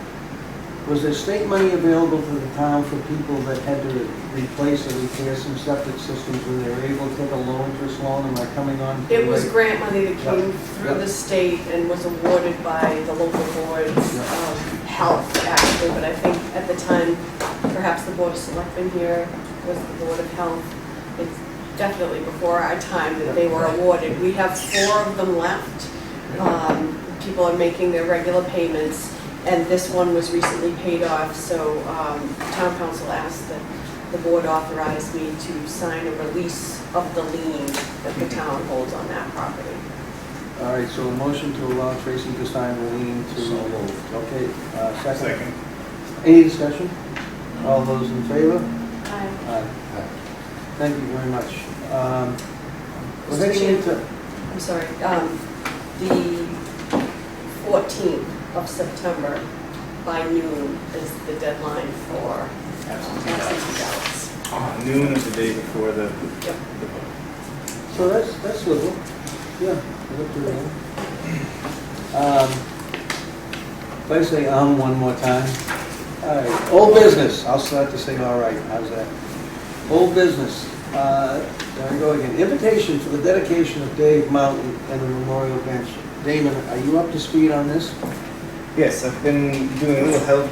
was there state money available to the town for people that had to replace or repair some septic systems when they were able to take a low interest loan? Am I coming on? It was grant money that came Yep. through the state and was awarded by the local boards of health, actually, but I think at the time, perhaps the Board of Selectmen here was the Board of Health. It's definitely before our time that they were awarded. We have 4 of them left. People are making their regular payments, and this one was recently paid off, so town council asked that the board authorize me to sign a release of the lien that the town holds on that property. All right, so a motion to allow Tracy to sign the lien to... So moved. Okay, second. Second. Any discussion? All those in favor? Aye. Aye. Thank you very much. We're Mr. heading Chair. into... I'm sorry, the 14th of September by noon is the deadline for absentee ballots. Noon of the day before the Yep. vote. So that's little. Yeah, look to it. If I say one more time. All right, old business. I'll start to say all right. How's that? Old business. There we go again. Invitation for the dedication of Dave Mountain and the memorial bench. Damon, are you up to speed on this? Yes, I've been doing a little help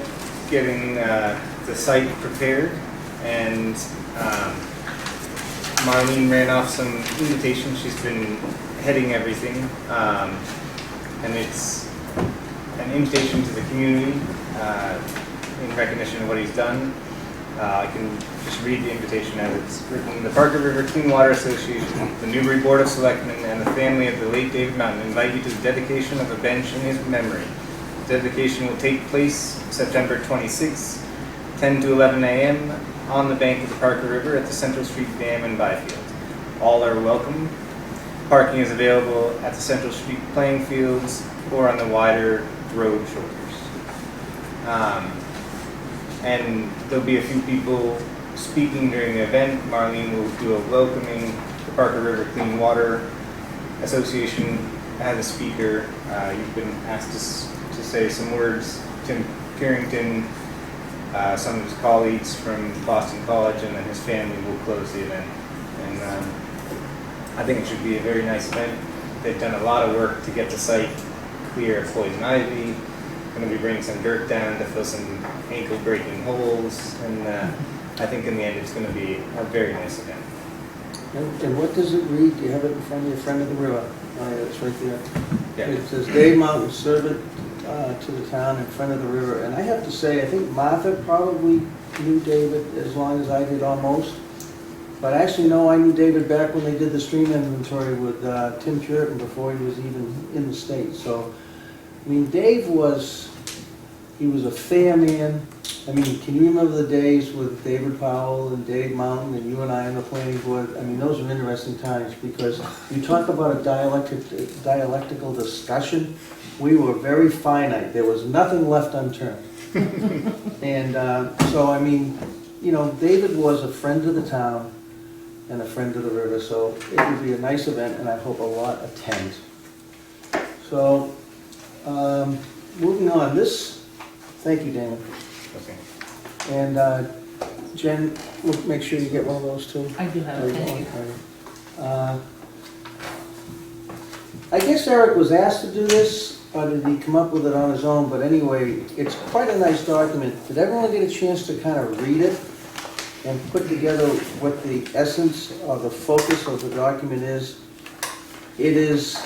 getting the site prepared, and Marlene ran off some invitations. She's been heading everything, and it's an invitation to the community in recognition of what he's done. I can just read the invitation as it's written. The Parker River Clean Water Association, the Newbury Board of Selectmen, and the family of the late David Mountain invite you to the dedication of a bench in his memory. The dedication will take place September 26, 10 to 11 a.m. on the bank of the Parker River at the Central Street Dam in Byfield. All are welcome. Parking is available at the Central Street playing fields or on the wider road shoulders. And there'll be a few people speaking during the event. Marlene will do a welcoming. The Parker River Clean Water Association has a speaker. You've been asked to say some words. Tim Carrington, some of his colleagues from Boston College, and then his family will close the event. And I think it should be a very nice event. They've done a lot of work to get the site clear of poison ivy. Going to be bringing some dirt down to fill some ankle-breaking holes, and I think in the end it's going to be a very nice event. And what does it read? Do you have it in front of you? Friend of the River. Oh, yeah, it's right there. Yeah. It says Dave Mountain, servant to the town in front of the river. And I have to say, I think Martha probably knew David as long as I did almost. But actually, no, I knew David back when they did the stream inventory with Tim Puritan before he was even in the state. So, I mean, Dave was a fair man. I mean, can you remember the days with David Powell and Dave Mountain and you and I on the planning board? I mean, those are interesting times because you talk about a dialectical discussion. We were very finite. There was nothing left unturned. And so, I mean, you know, David was a friend of the town and a friend of the river, so it would be a nice event, and I hope a lot attend. So, moving on, thank you, Damon. Okay. And Jen, we'll make sure you get one of those too. I do have it, thank you. I guess Eric was asked to do this, or did he come up with it on his own? But anyway, it's quite a nice document. Did everyone get a chance to kind of read it and put together what the essence or the focus of the document is? It is,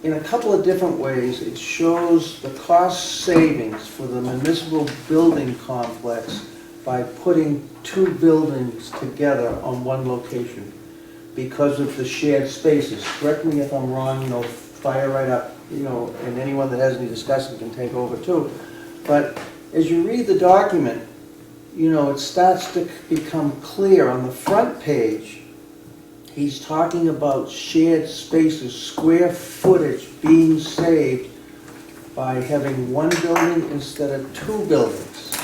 in a couple of different ways, it shows the cost savings for the municipal building complex by putting two buildings together on one location because of the shared spaces. Correct me if I'm wrong, you know, fire right up, you know, and anyone that has any discussion can take over too. But as you read the document, you know, it starts to become clear on the front page. He's talking about shared spaces, square footage being saved by having one building instead of two buildings.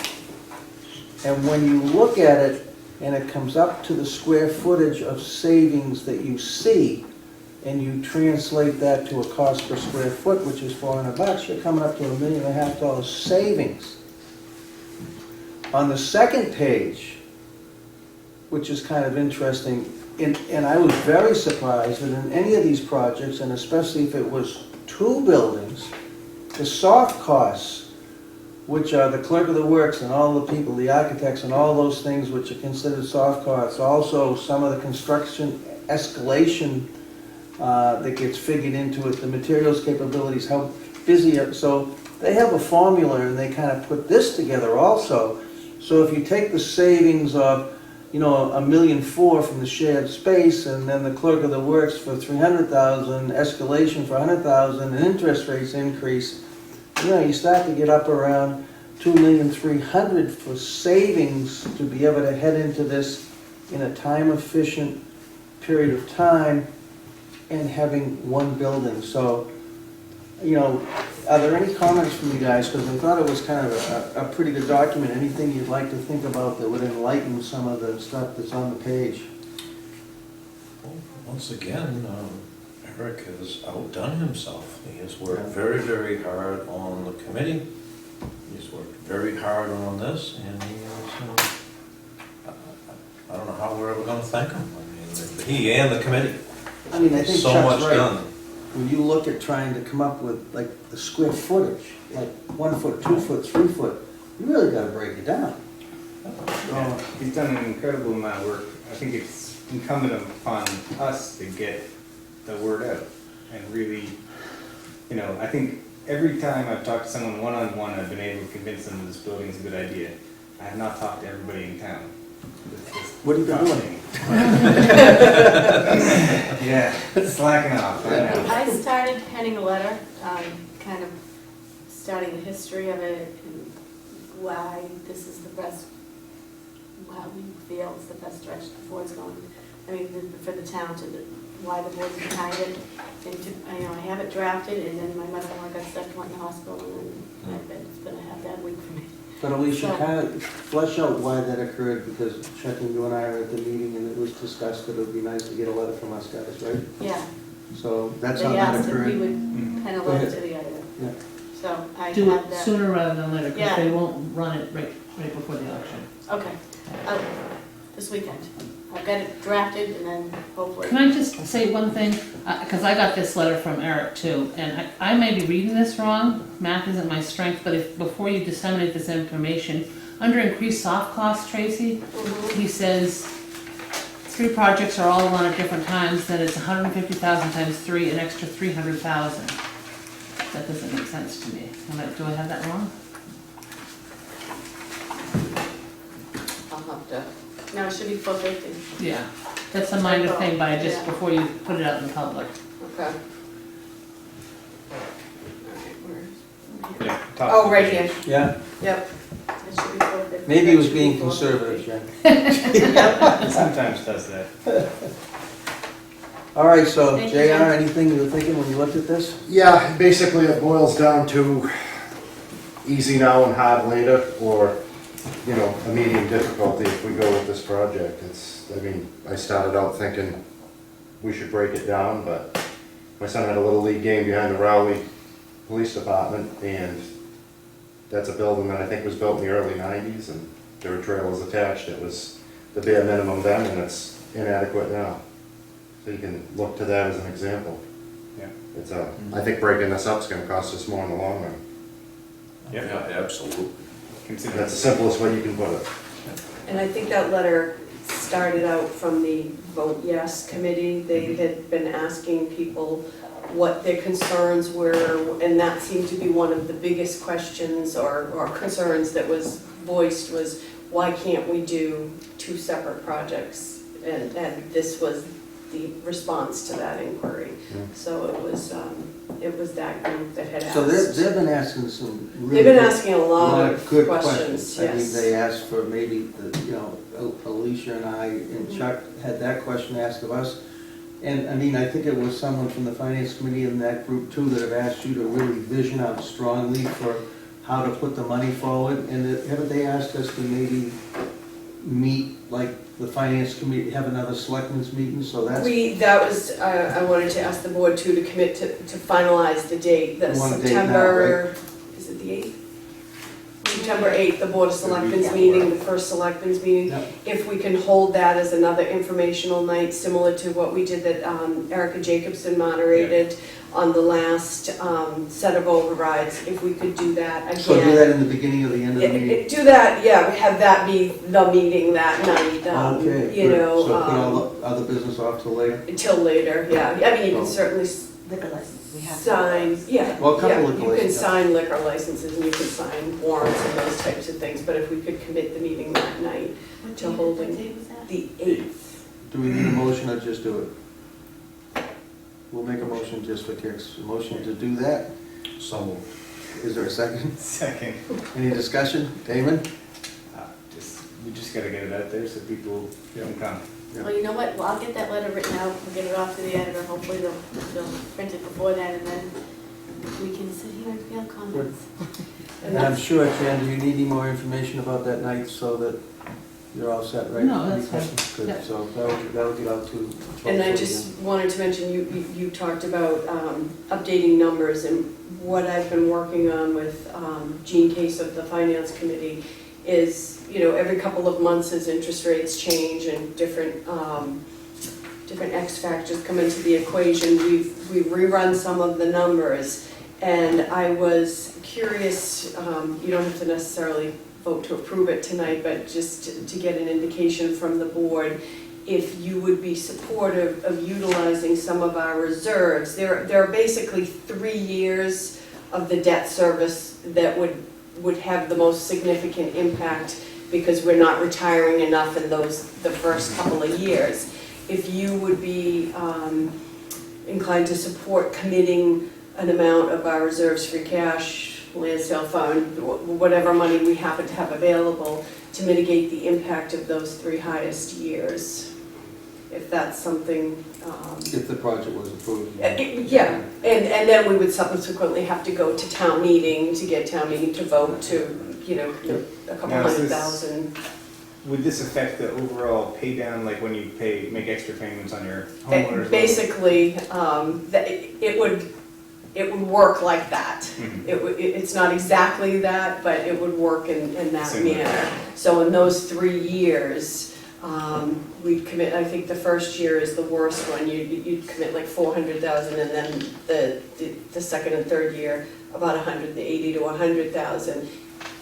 And when you look at it and it comes up to the square footage of savings that you see, and you translate that to a cost per square foot, which is $400, you're coming up to $1.5 million savings. On the second page, which is kind of interesting, and I was very surprised that in any of these projects, and especially if it was two buildings, the soft costs, which are the clerk of the works and all the people, the architects and all those things which are considered soft costs, also some of the construction escalation that gets figured into it, the materials capabilities, how busy, so they have a formula and they kind of put this together also. So if you take the savings of, you know, $1.4 million from the shared space, and then the clerk of the works for $300,000, escalation for $100,000, and interest rates increase, you know, you start to get up around $2.3 million for savings to be able to head into this in a time-efficient period of time and having one building. So, you know, are there any comments from you guys? Because I thought it was kind of a pretty good document. Anything you'd like to think about that would enlighten some of the stuff that's on the page? Well, once again, Eric has outdone himself. He has worked very, very hard on the committee. He's worked very hard on this, and he is, I don't know how we're ever going to thank him. I mean, he and the committee. I mean, I think So Chuck's much right. done. When you look at trying to come up with like the square footage, like 1 foot, 2 foot, 3 foot, you really got to break it down. Well, he's done an incredible amount of work. I think it's incumbent upon us to get the word out and really, you know, I think every time I've talked to someone one-on-one, I've been able to convince them that this building is a good idea. I have not talked to everybody in town. What are you doing? Yeah, slacking off. I know. I started penning a letter, kind of starting the history of it and why this is the best, how we feel it's the best direction the board's going. I mean, for the town to why the board's behind it. And to, I have it drafted, and then my mother-in-law got sick, went in the hospital, and then it's been a half that week for me. But Alicia, So- kind of flesh out why that occurred, because Chuck and you and I were at the meeting and it was discussed that it would be nice to get a letter from us guys, right? Yeah, So that's how they that asked if we occurred. would pen a Go letter ahead. to the editor. Yeah. So I Do have it that. sooner rather than later, because Yeah. they won't run it right before the auction. Okay, this weekend. I've got it drafted, and then hopefully. Can I just say one thing? Because I got this letter from Eric too, and I may be reading this wrong. Math isn't my strength, but if, before you disseminate this information, under increased soft costs, Tracy, he says 3 projects are all on at different times, then it's 150,000 times 3, an extra 300,000. That doesn't make sense to me. Do I have that wrong? I'll have to. No, it should be 450. Yeah, that's a minor thing, but I just, Yeah. before you put it out in the public. Okay. Yeah, top Oh, right here. Yeah, Yep. It should be 450. maybe he was That should be being 450. conservative, Jen. Sometimes does that. All right, so Thank JR, you, Jen. anything you were thinking when you looked at this? Yeah, basically it boils down to easy now and hard later, or, you know, a medium difficulty if we go with this project. I mean, I started out thinking we should break it down, but my son had a little league game behind the Rowley Police Department, and that's a building that I think was built in the early 90s, and there were trailers attached. It was the bare minimum then, and it's inadequate now. So you can look to that as an example. Yeah. I think breaking this up is gonna cost us more in the long run. Yeah, absolutely. Consider That's the simplest way you can put it. And I think that letter started out from the Vote Yes committee. They had been asking people what their concerns were, and that seemed to be one of the biggest questions or concerns that was voiced was, why can't we do 2 separate projects? And this was the response to that inquiry. So it was that group that had asked. So they've been asking some really. They've been good- asking a lot of good questions, I mean, yes. they asked for maybe, Alicia and I and Chuck had that question asked of us. And I mean, I think it was someone from the finance committee in that group too that have asked you to really vision out strongly for how to put the money forward. And haven't they asked us to maybe meet, like, the finance committee, have another selectmen's meeting, so that's. I wanted to ask the board too to commit to finalize the date, the You want a date now, September, is it the 8th? September 8th, the Board of Selectmen's meeting, the first Selectmen's meeting. Yep. If we can hold that as another informational night, similar to what we did that Erica Jacobson moderated on the last set of overrides, if we could do that again. So do that in the beginning or the end of the meeting? Do that, yeah, have that be the meeting that night, Okay, you good. know. So put all the other business off till later? Until later, yeah. I mean, you can certainly Liquor license, we have. sign, yeah. Well, a couple yeah, liquor you can licenses. sign liquor licenses and you can sign warrants and those types of things, but if we could commit the meeting that night What to date- holding What date was that? the 8th. Do we need a motion or just do it? We'll make a motion just for kicks. A motion to do that? So moved. Is there a second? Second. Any discussion? Damon? We just gotta get it out there so people can come. Yeah. Well, you know what, well, I'll get that letter written out, we'll get it off to the editor, hopefully they'll print it before then, and then we can sit here and field comments. And I'm sure, Jen, do you need any more information about that night so that you're all set, right? No, that's Any fine. questions? Yeah. Good, so that'll get out to. And I just wanted to mention, you talked about updating numbers, and what I've been working on with Gene Case of the Finance Committee is, you know, every couple of months as interest rates change and different X factors come into the equation, we've rerun some of the numbers. And I was curious, you don't have to necessarily vote to approve it tonight, but just to get an indication from the board, if you would be supportive of utilizing some of our reserves. There are basically 3 years of the debt service that would have the most significant impact, because we're not retiring enough in the first couple of years. If you would be inclined to support committing an amount of our reserves, free cash, land sale fund, whatever money we happen to have available, to mitigate the impact of those 3 highest years. if that's something, If the project was approved. yeah, and then we would subsequently have to go to town meeting to get town meeting to vote to, you know, a couple Now, is $100,000. Would this affect the overall pay down, like when you make extra payments on your homeowner's loan? Basically, it would work like that. Mhm. It's not exactly that, but it would work in that Similar. manner. So in those 3 years, we'd commit, I think the first year is the worst one, you'd commit like 400,000, and then the second and third year, about 180 to 100,000.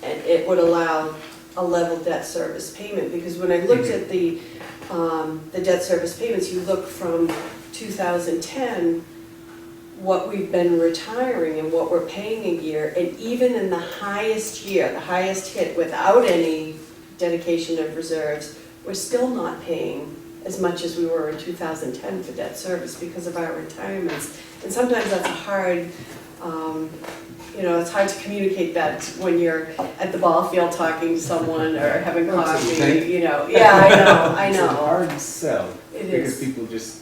And it would allow a level debt service payment, because when I looked at the debt service payments, you look from 2010, what we've been retiring and what we're paying a year, and even in the highest year, the highest hit without any dedication of reserves, we're still not paying as much as we were in 2010 for debt service because of our retirements. And sometimes that's hard, it's hard to communicate that when you're at the ball field talking to someone or having coffee, Yeah, I It's a know. hard sell, It because is. people just,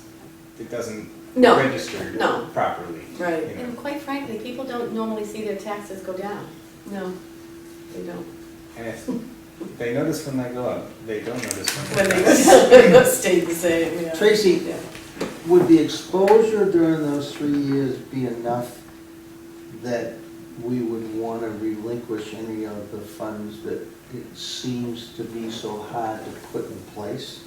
it doesn't No, register no. properly. Right. you know. And quite frankly, people don't normally see their taxes go down. No, they don't. And if they notice when they go up, they don't notice When when they stay the same, yeah. Tracy, Yeah. would the exposure during those 3 years be enough that we would want to relinquish any of the funds that it seems to be so hard to put in place?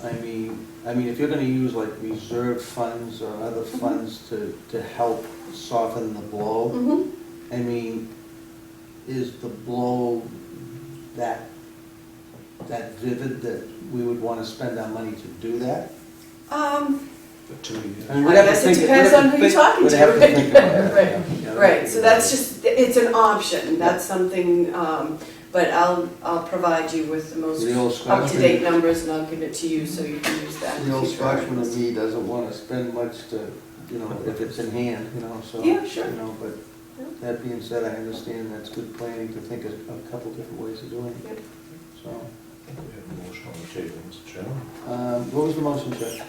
I mean, if you're gonna use like reserve funds or other funds to help soften the blow, Mhm. I mean, is the blow that vivid that we would want to spend our money to do that? For 2 years. I mean, I we'd have to guess it think- depends we'd have on to who you're think- talking we'd to. have to think about that, Right. yeah. Yeah, Right, so that's just, it's an option, that's something, but I'll provide you with the most The old Scotchman- up-to-date numbers, and I'll give it to you so you can use that. in The old future Scotchman articles. in me doesn't want to spend much to, if it's in hand, so. Yeah, sure. But that being said, I understand that's good planning to think of a couple different ways of doing it. Yep. So, We have a motion on the table, Mr. Chairman. what was the motion, Jeff?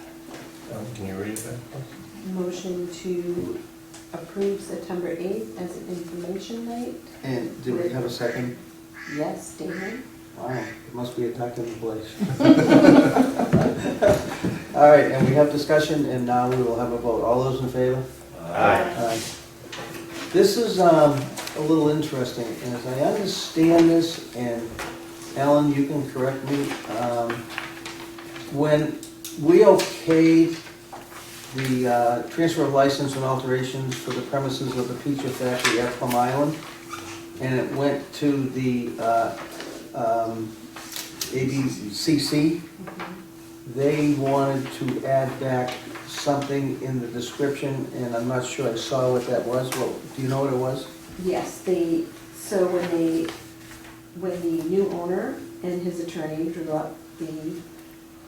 Can you read it back? Motion to approve September 8th as an information night. And did we have a second? Yes, Damon? Wow, it must be a duck in the place. All right, and we have discussion, and now we will have a vote. All those in favor? Aye. This is a little interesting, and as I understand this, and Ellen, you can correct me, when we okayed the transfer of license and alterations for the premises of the pizza factory at Plum Island, and it went to the ABCC, they wanted to add back something in the description, and I'm not sure I saw what that was. Well, do you know what it was? Yes, so when the new owner and his attorney drew up the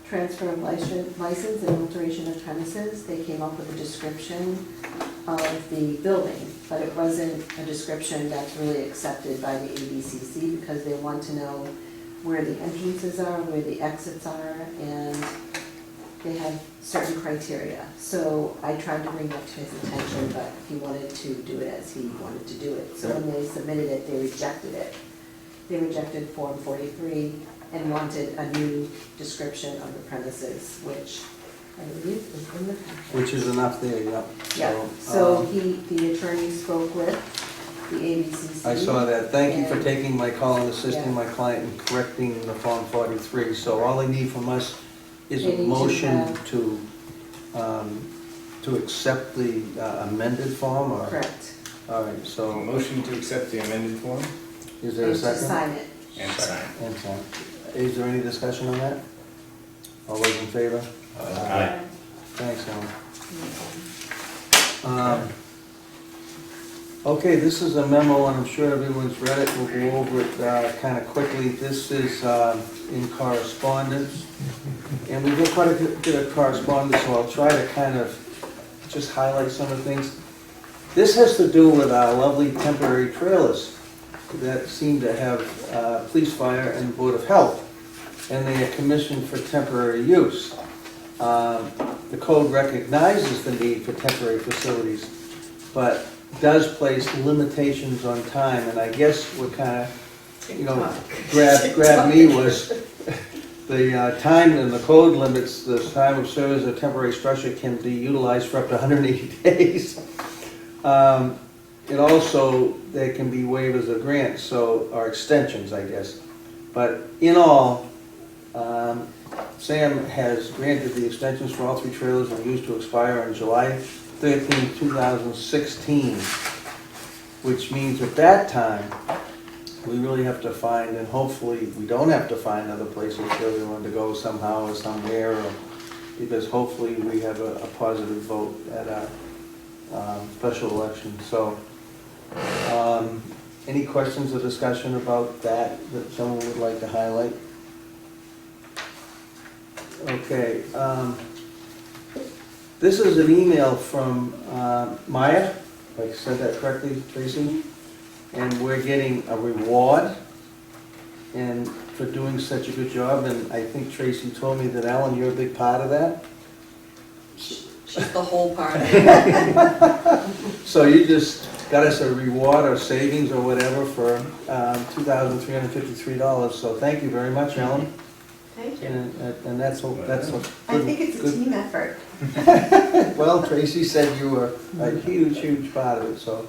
transfer of license and alteration of premises, they came up with a description of the building, but it wasn't a description that's really accepted by the ABCC, because they want to know where the entrances are, where the exits are, and they have certain criteria. So I tried to bring it up to his attention, but he wanted to do it as he wanted to do it. So when they submitted it, they rejected it. They rejected Form 43 and wanted a new description of the premises, which I believe is in the packet. Which is enough there, yep. Yeah, so the attorney spoke with the ABCC. I saw that. Thank you for and- taking my call and assisting Yeah. my client in correcting the Form 43. So all they need from us is They a need to motion have- to accept the amended form, or? Correct. All right, So so motion to accept the amended form is there a And to second? sign it. and sign. And sign. Is there any discussion on that? All those in favor? Aye. Thanks, Alan. Okay, this is a memo, and I'm sure everyone's read it. We'll go over it kind of quickly. This is in correspondence, and we get quite a bit of correspondence, so I'll try to kind of just highlight some of the things. This has to do with our lovely temporary trailers that seem to have police, fire, and Board of Health. and they are commissioned for temporary use. The code recognizes the need for temporary facilities, but does place limitations on time, and I guess what kind of, grabbed me was the time in the code limits, the time of service of temporary structure can be utilized for up to 180 days. It also, there can be waivers of grants, so, or extensions, I guess. But in all, Sam has granted the extensions for all 3 trailers and used to expire on July 13, 2016, which means at that time, we really have to find, and hopefully we don't have to find other places where we want to go somehow or somewhere, or, because hopefully we have a positive vote at our special election. So, any questions or discussion about that someone would like to highlight? Okay. This is an email from Maya, if I said that correctly, Tracy, and we're getting a reward and for doing such a good job, and I think Tracy told me that, Alan, you're a big part of that. She's the whole party. So you just got us a reward or savings or whatever for $2,353, so thank you very much, Alan. Thank you. And that's a I think it's a team effort. Well, Tracy said you were a huge part of it, so.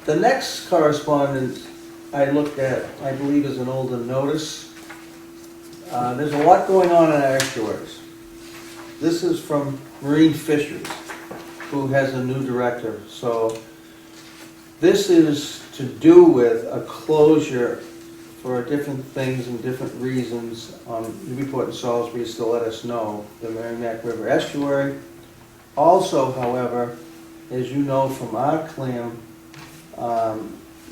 The next correspondence I looked at, I believe, is an older notice. There's a lot going on in our estuaries. This is from Marine Fisheries, who has a new director. So this is to do with a closure for different things and different reasons on Newbury and Salisbury is to let us know, the Merrimack River estuary. Also, however, as you know from our clam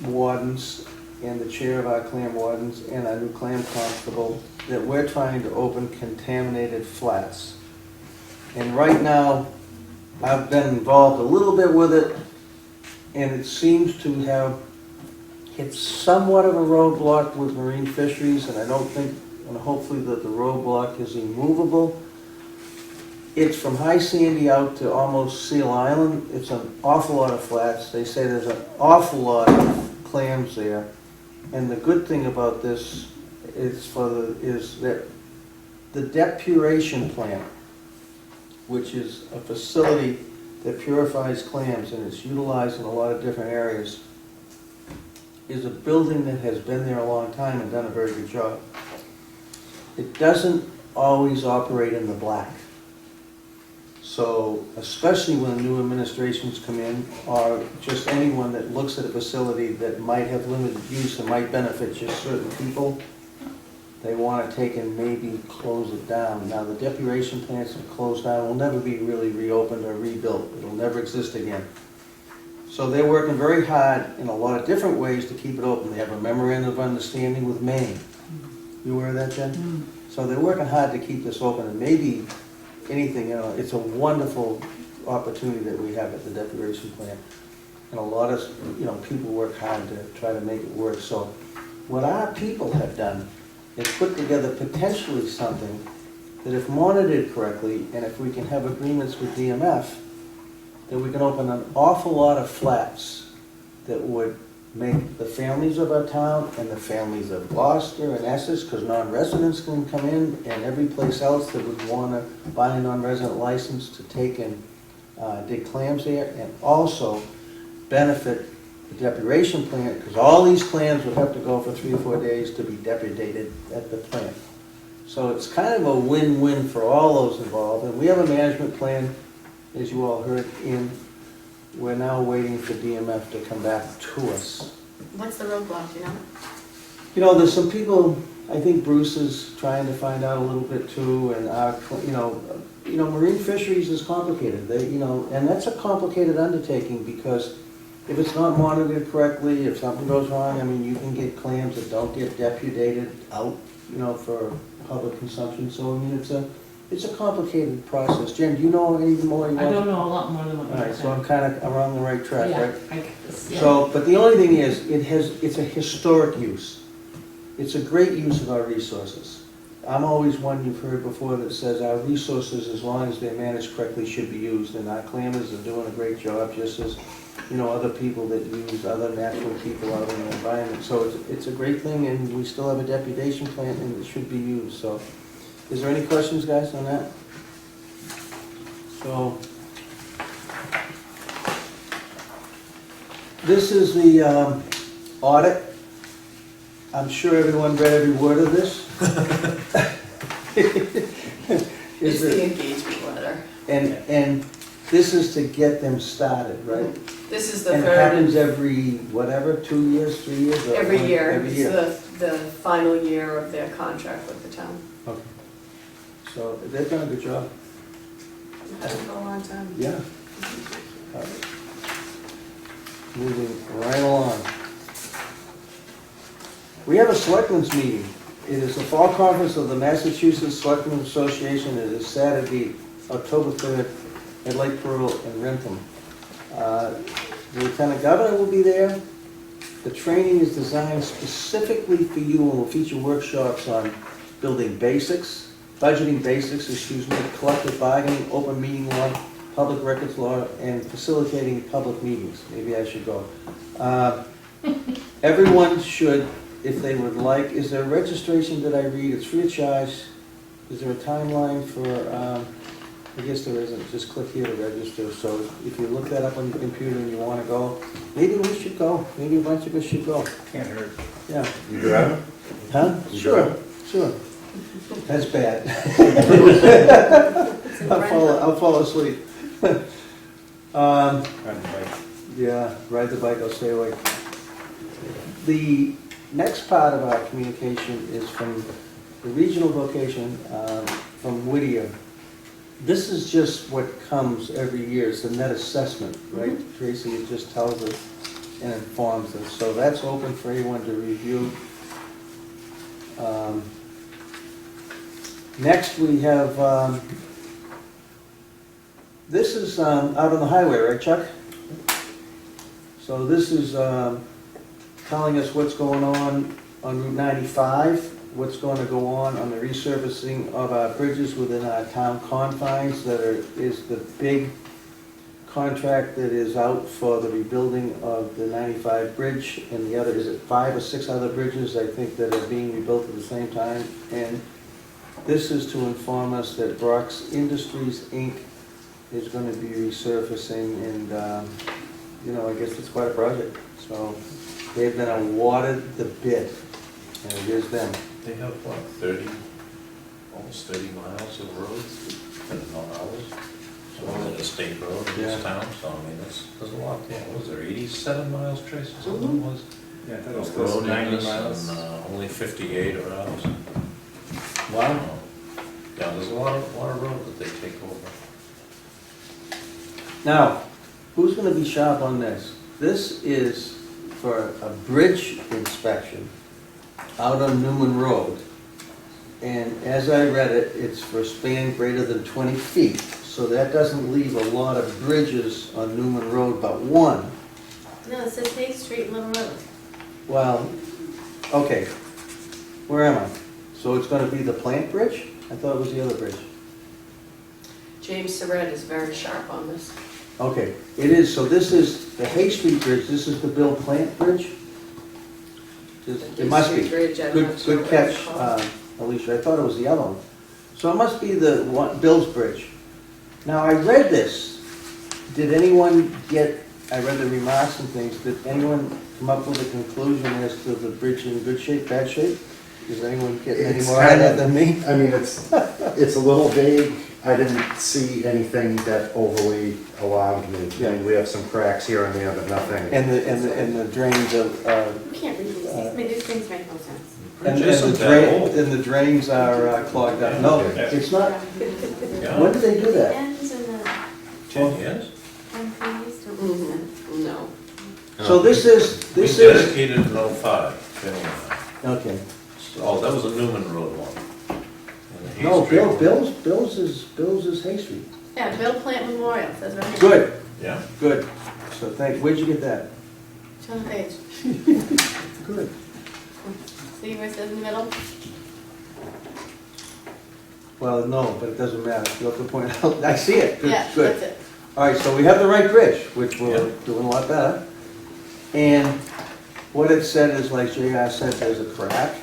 wardens and the chair of our clam wardens and our new clam constable, that we're trying to open contaminated flats. And right now, I've been involved a little bit with it, and it seems to have hit somewhat of a roadblock with Marine Fisheries, and I don't think, and hopefully that the roadblock is immovable. It's from High Sandy out to almost Seal Island. It's an awful lot of flats. They say there's an awful lot of clams there. And the good thing about this is that the depuration plant, which is a facility that purifies clams and it's utilized in a lot of different areas, is a building that has been there a long time and done a very good job. It doesn't always operate in the black. So, especially when new administrations come in, or just anyone that looks at a facility that might have limited use and might benefit just certain people, they want to take and maybe close it down. Now, the depuration plants are closed down, will never be really reopened or rebuilt. It'll never exist again. So they're working very hard in a lot of different ways to keep it open. They have a memorandum of understanding with Maine. You aware of that, Jen? So they're working hard to keep this open, and maybe anything, it's a wonderful opportunity that we have at the depuration plant. And a lot of, people work hard to try to make it work. So what our people have done is put together potentially something that, if monitored correctly, and if we can have agreements with DMF, that we can open an awful lot of flats that would make the families of our town and the families of Gloucester and Essex, because non-residents can come in, and every place else that would want to buy a non-resident license to take and dig clams there, and also benefit the depuration plant, because all these clams would have to go for 3 or 4 days to be depurated at the plant. So it's kind of a win-win for all those involved, and we have a management plan, as you all heard, we're now waiting for DMF to come back to us. What's the roadblock, you know? There's some people, I think Bruce is trying to find out a little bit too, and Marine Fisheries is complicated. And that's a complicated undertaking, because if it's not monitored correctly, if something goes wrong, you can get clams that don't get depurated out, for public consumption. So, it's a complicated process. Jen, do you know any more? I don't know a lot more than what you're saying. All right, so I'm kind of around the right track, Yeah, right? I guess, yeah. So, but the only thing is, it's a historic use. it's a great use of our resources. I'm always one you've heard before that says our resources, as long as they're managed correctly, should be used, and our clammers are doing a great job, just as, you know, other people that use other natural people out in the environment. So it's a great thing, and we still have a deputation plant, and it should be used, so. Is there any questions, guys, on that? So, this is the audit. I'm sure everyone read every word of this. It's the engagement letter. And this is to get them started, right? This is the And it third, happens every, whatever, 2 years, 3 years? or every year. Every year. It's the final year of their contract with the town. Okay. So they've done a good job. It's been for a long time. Yeah. All right. Moving right along. We have a selectmen's meeting. It is the fall conference of the Massachusetts Selectmen Association. It is Saturday, October 3rd, at Lake Pearl in Rentham. The Lieutenant Governor will be there. The training is designed specifically for you and will feature workshops on building basics, budgeting basics, collective bargaining, open meeting law, public records law, and facilitating public meetings. Maybe I should go. Everyone should, if they would like. Is there a registration that I read? It's free of charge. Is there a timeline for, I guess there isn't. Just click here to register. So if you look that up on your computer and you want to go, maybe we should go. Maybe a bunch of us should go. Can't hurt. Yeah. You driving? Huh? You Sure, sure. That's bad. I'll fall asleep. Ride the bike. Yeah, ride the bike, I'll stay awake. The next part of our communication is from the regional vocation from Whittier. This is just what comes every year. It's the net assessment, right? Tracy, it just tells us and informs us. So that's open for anyone to review. Next we have, this is out on the highway, right, Chuck? So this is telling us what's going on Route 95, what's going to go on the resurfacing of our bridges within our town confines. Is the big contract that is out for the rebuilding of the 95 bridge, and the other, is it 5 or 6 other bridges, I think, that are being rebuilt at the same time. And this is to inform us that Brock's Industries, Inc. is going to be resurfacing, and you know, I guess it's quite a project. So they've been awarded the bid, and it is them. They have what, almost 30 miles of roads, and not ours. So it's a state road in this town, so I mean, there's a lot there. What was there, 87 miles, Trace, or something it was? Yeah, I thought it was Of close to road in 90 this, miles. and only 58 are ours. Wow. Yeah, there's a lot of road that they take over. Now, who's going to be sharp on this? This is for a bridge inspection out on Newman Road. And as I read it, it's for a span greater than 20 feet. So that doesn't leave a lot of bridges on Newman Road but one. No, it says State Street and Little Road. Well, okay, where am I? So it's going to be the plant bridge? I thought it was the other bridge. James Surratt is very sharp on this. Okay, it is, so this is the Hay Street Bridge, this is the Bill Plant Bridge? It must be. Bridge, I'm Good, not sure good what catch, it's called. Alicia, I thought it was the other one. So it must be the one, Bill's Bridge. Now, I read this, did anyone get, I read the remarks and things, did anyone come up with a conclusion as to the bridge in good shape, bad shape? Is anyone getting any It's more out of kinda- it than me? I mean, it's a little vague. I didn't see anything that overly alarmed me. I mean, we have some cracks here and there, but nothing. And the drains of, You can't read these, I mean, these things make no sense. and the drains are clogged up. No, it's not, when did they do that? Ends in the 10 years? countries, don't make sense. No. So this is, We dedicated in 05, okay. Oh, that was a Newman Road one. And the Hay No, Street one. Bill's is Hay Street. Yeah, Bill Plant Memorial, says right here. Good, Yeah. good. So where'd you get that? It's on the page. Good. See where it says in the middle? Well, no, but it doesn't matter. You have to point out, I see it. Good, Yeah, good. that's it. All right, so we have the right bridge, which we're doing a lot better. And what it said is, like JR said, there's a crack.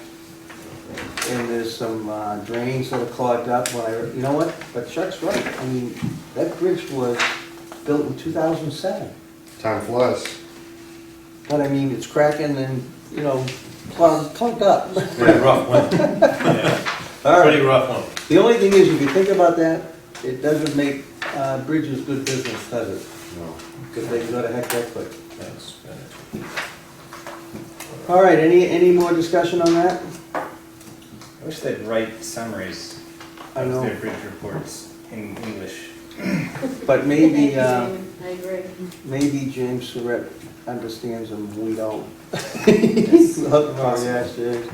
And there's some drains that are clogged up. You know what? But Chuck's right. I mean, that bridge was built in 2007. Time flies. But I mean, it's cracking and, you know, plugged up. Pretty rough one. Yeah, All right. pretty rough one. The only thing is, if you think about that, it doesn't make bridges good business, does it? No. Because they can go to heck that quick. Thanks. All right, any more discussion on that? I wish they'd write summaries I of know. their bridge reports in English. But maybe, I agree. maybe James Surratt understands them, we don't. Oh, yes, James.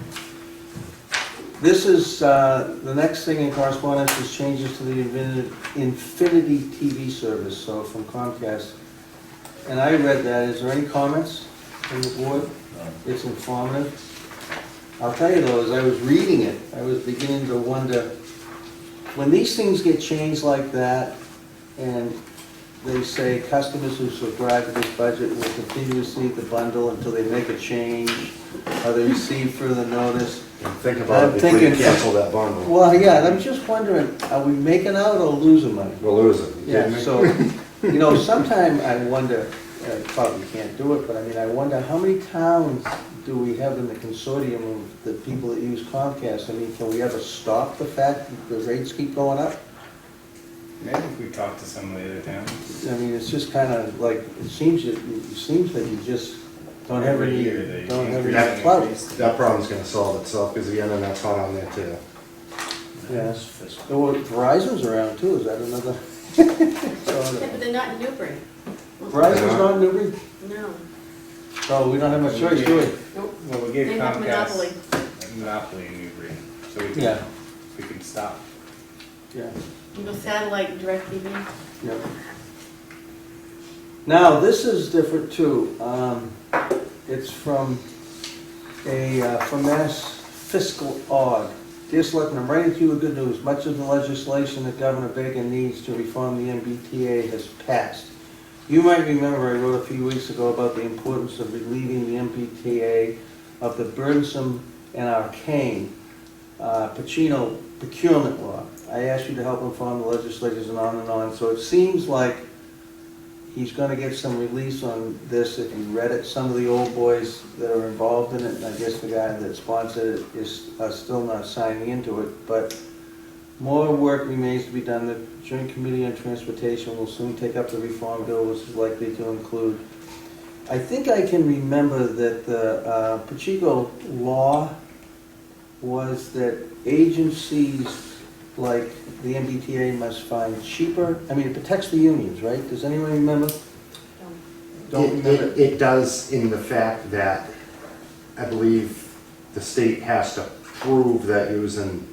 This is, the next thing in correspondence is changes to the Infinity TV service, so from Comcast. And I read that, is there any comments from the board? It's informative. I'll tell you though, as I was reading it, I was beginning to wonder, when these things get changed like that, and they say customers who subscribe to this budget will continue to receive the bundle until they make a change, or they receive further notice. And think about it before you cancel that bundle. Well, yeah, I'm just wondering, are we making out or losing money? We'll lose it. You Yeah, kidding me? so, you know, sometime I wonder, probably can't do it, but I mean, I wonder how many towns do we have in the consortium of the people that use Comcast? I mean, can we ever stop the fact that the rates keep going up? Maybe if we talk to some of the other towns. I mean, it's just kind of like, it seems that you just don't have Every any, year they don't have increase any and clout. increase. That problem's gonna solve itself, because the internet's not on there too. Yeah. Well, Verizon's around too, is that another? Yeah, but they're not in Newbury. Verizon's not in Newbury? No. Oh, we don't have much choice, do we? Well, we gave They have monopoly. Comcast a monopoly in Newbury, so Yeah, we could stop. yeah. You know, satellite, direct TV. Yep. Now, this is different too. It's from Mass Fiscal Aud. Dear Selectmen, I'm writing to you with good news. Much of the legislation that Governor Bacon needs to reform the MBTA has passed. You might remember I wrote a few weeks ago about the importance of relieving the MBTA of the burdensome and arcane Pacino procurement law. I asked you to help inform the legislators and on. So it seems like he's gonna get some release on this if you read it. Some of the old boys that are involved in it, and I guess the guy that sponsored it is still not signing into it, but more work remains to be done. The Joint Committee on Transportation will soon take up the reform bill, which is likely to include. I think I can remember that the Pacheco law was that agencies like the MBTA must find cheaper, I mean, it protects the unions, right? Does anyone remember? Don't remember? It does in the fact that I believe the state has to prove that using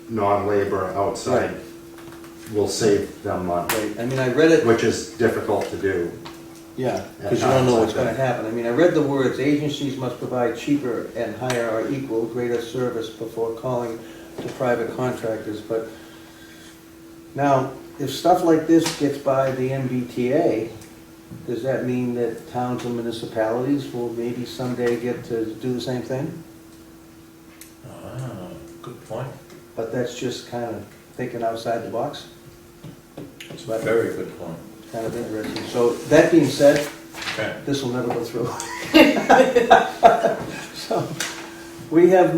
non-labor outside will save them money, Right, I mean, I read it, which is difficult to do. yeah, because you don't know what's gonna happen. I mean, I read the words, agencies must provide cheaper and higher or equal greater service before calling to private contractors, but now, if stuff like this gets by the MBTA, does that mean that towns and municipalities will maybe someday get to do the same thing? Good point. But that's just kind of thinking outside the box. It's a very good point. Kind of interesting. So, that being said, Okay. this will never go through. So, we have,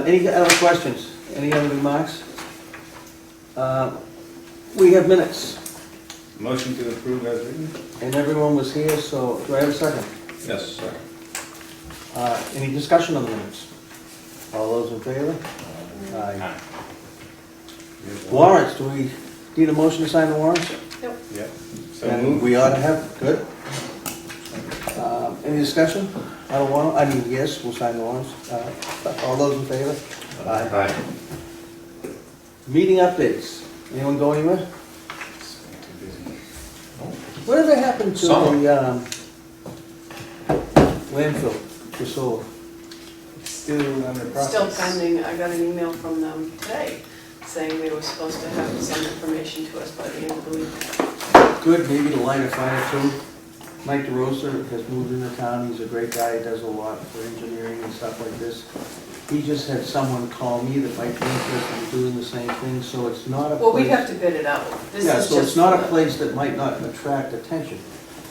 any other questions? Any other remarks? We have minutes, Motion to approve as written? and everyone was here, so do I have a second? Yes, sir. Any discussion on the minutes? All those in favor? Aye. Aye. Warrants, do we need a motion to sign the warrants? Yep. So And moved. we ought to have, good. Any discussion? Yes, we'll sign the warrants. All those in favor? Aye. Aye. Meeting updates. Anyone go anywhere? It's been too busy. Whatever happened to Summer. the landfill for solar? It's still under process? Still pending, I got an email from them today saying they were supposed to have some information to us by the end of the week. Good, maybe to light a fire too. Mike DeRosa has moved into town, he's a great guy, he does a lot for engineering and stuff like this. He just had someone call me that might be interested in doing the same thing, so it's not a place. Well, we have to bid it out. This Yeah, is so it's just not a the- place that might not attract attention.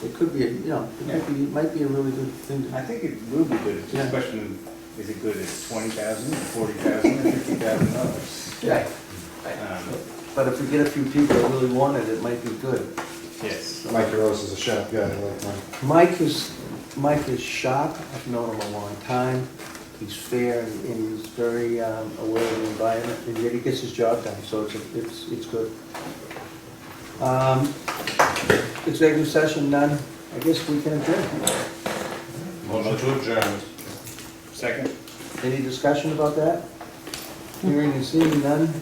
It could be, it might be a really good thing to. I think it will be good, it's just a question of, is it good at $20,000, $40,000, or $50,000? Yeah. But if we get a few people that really want it, it might be good. Yes. Mike Rose is a sharp guy, I like Mike. Mike is sharp, I've known him a long time. He's fair and he's very aware of the environment, and yet he gets his job done, so it's good. Executive session, none. I guess we can adjourn. Motion to adjourn. Second? Any discussion about that? Hearing and seeing none.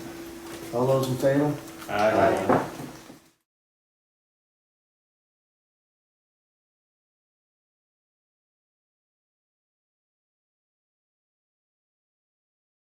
All those in favor? Aye.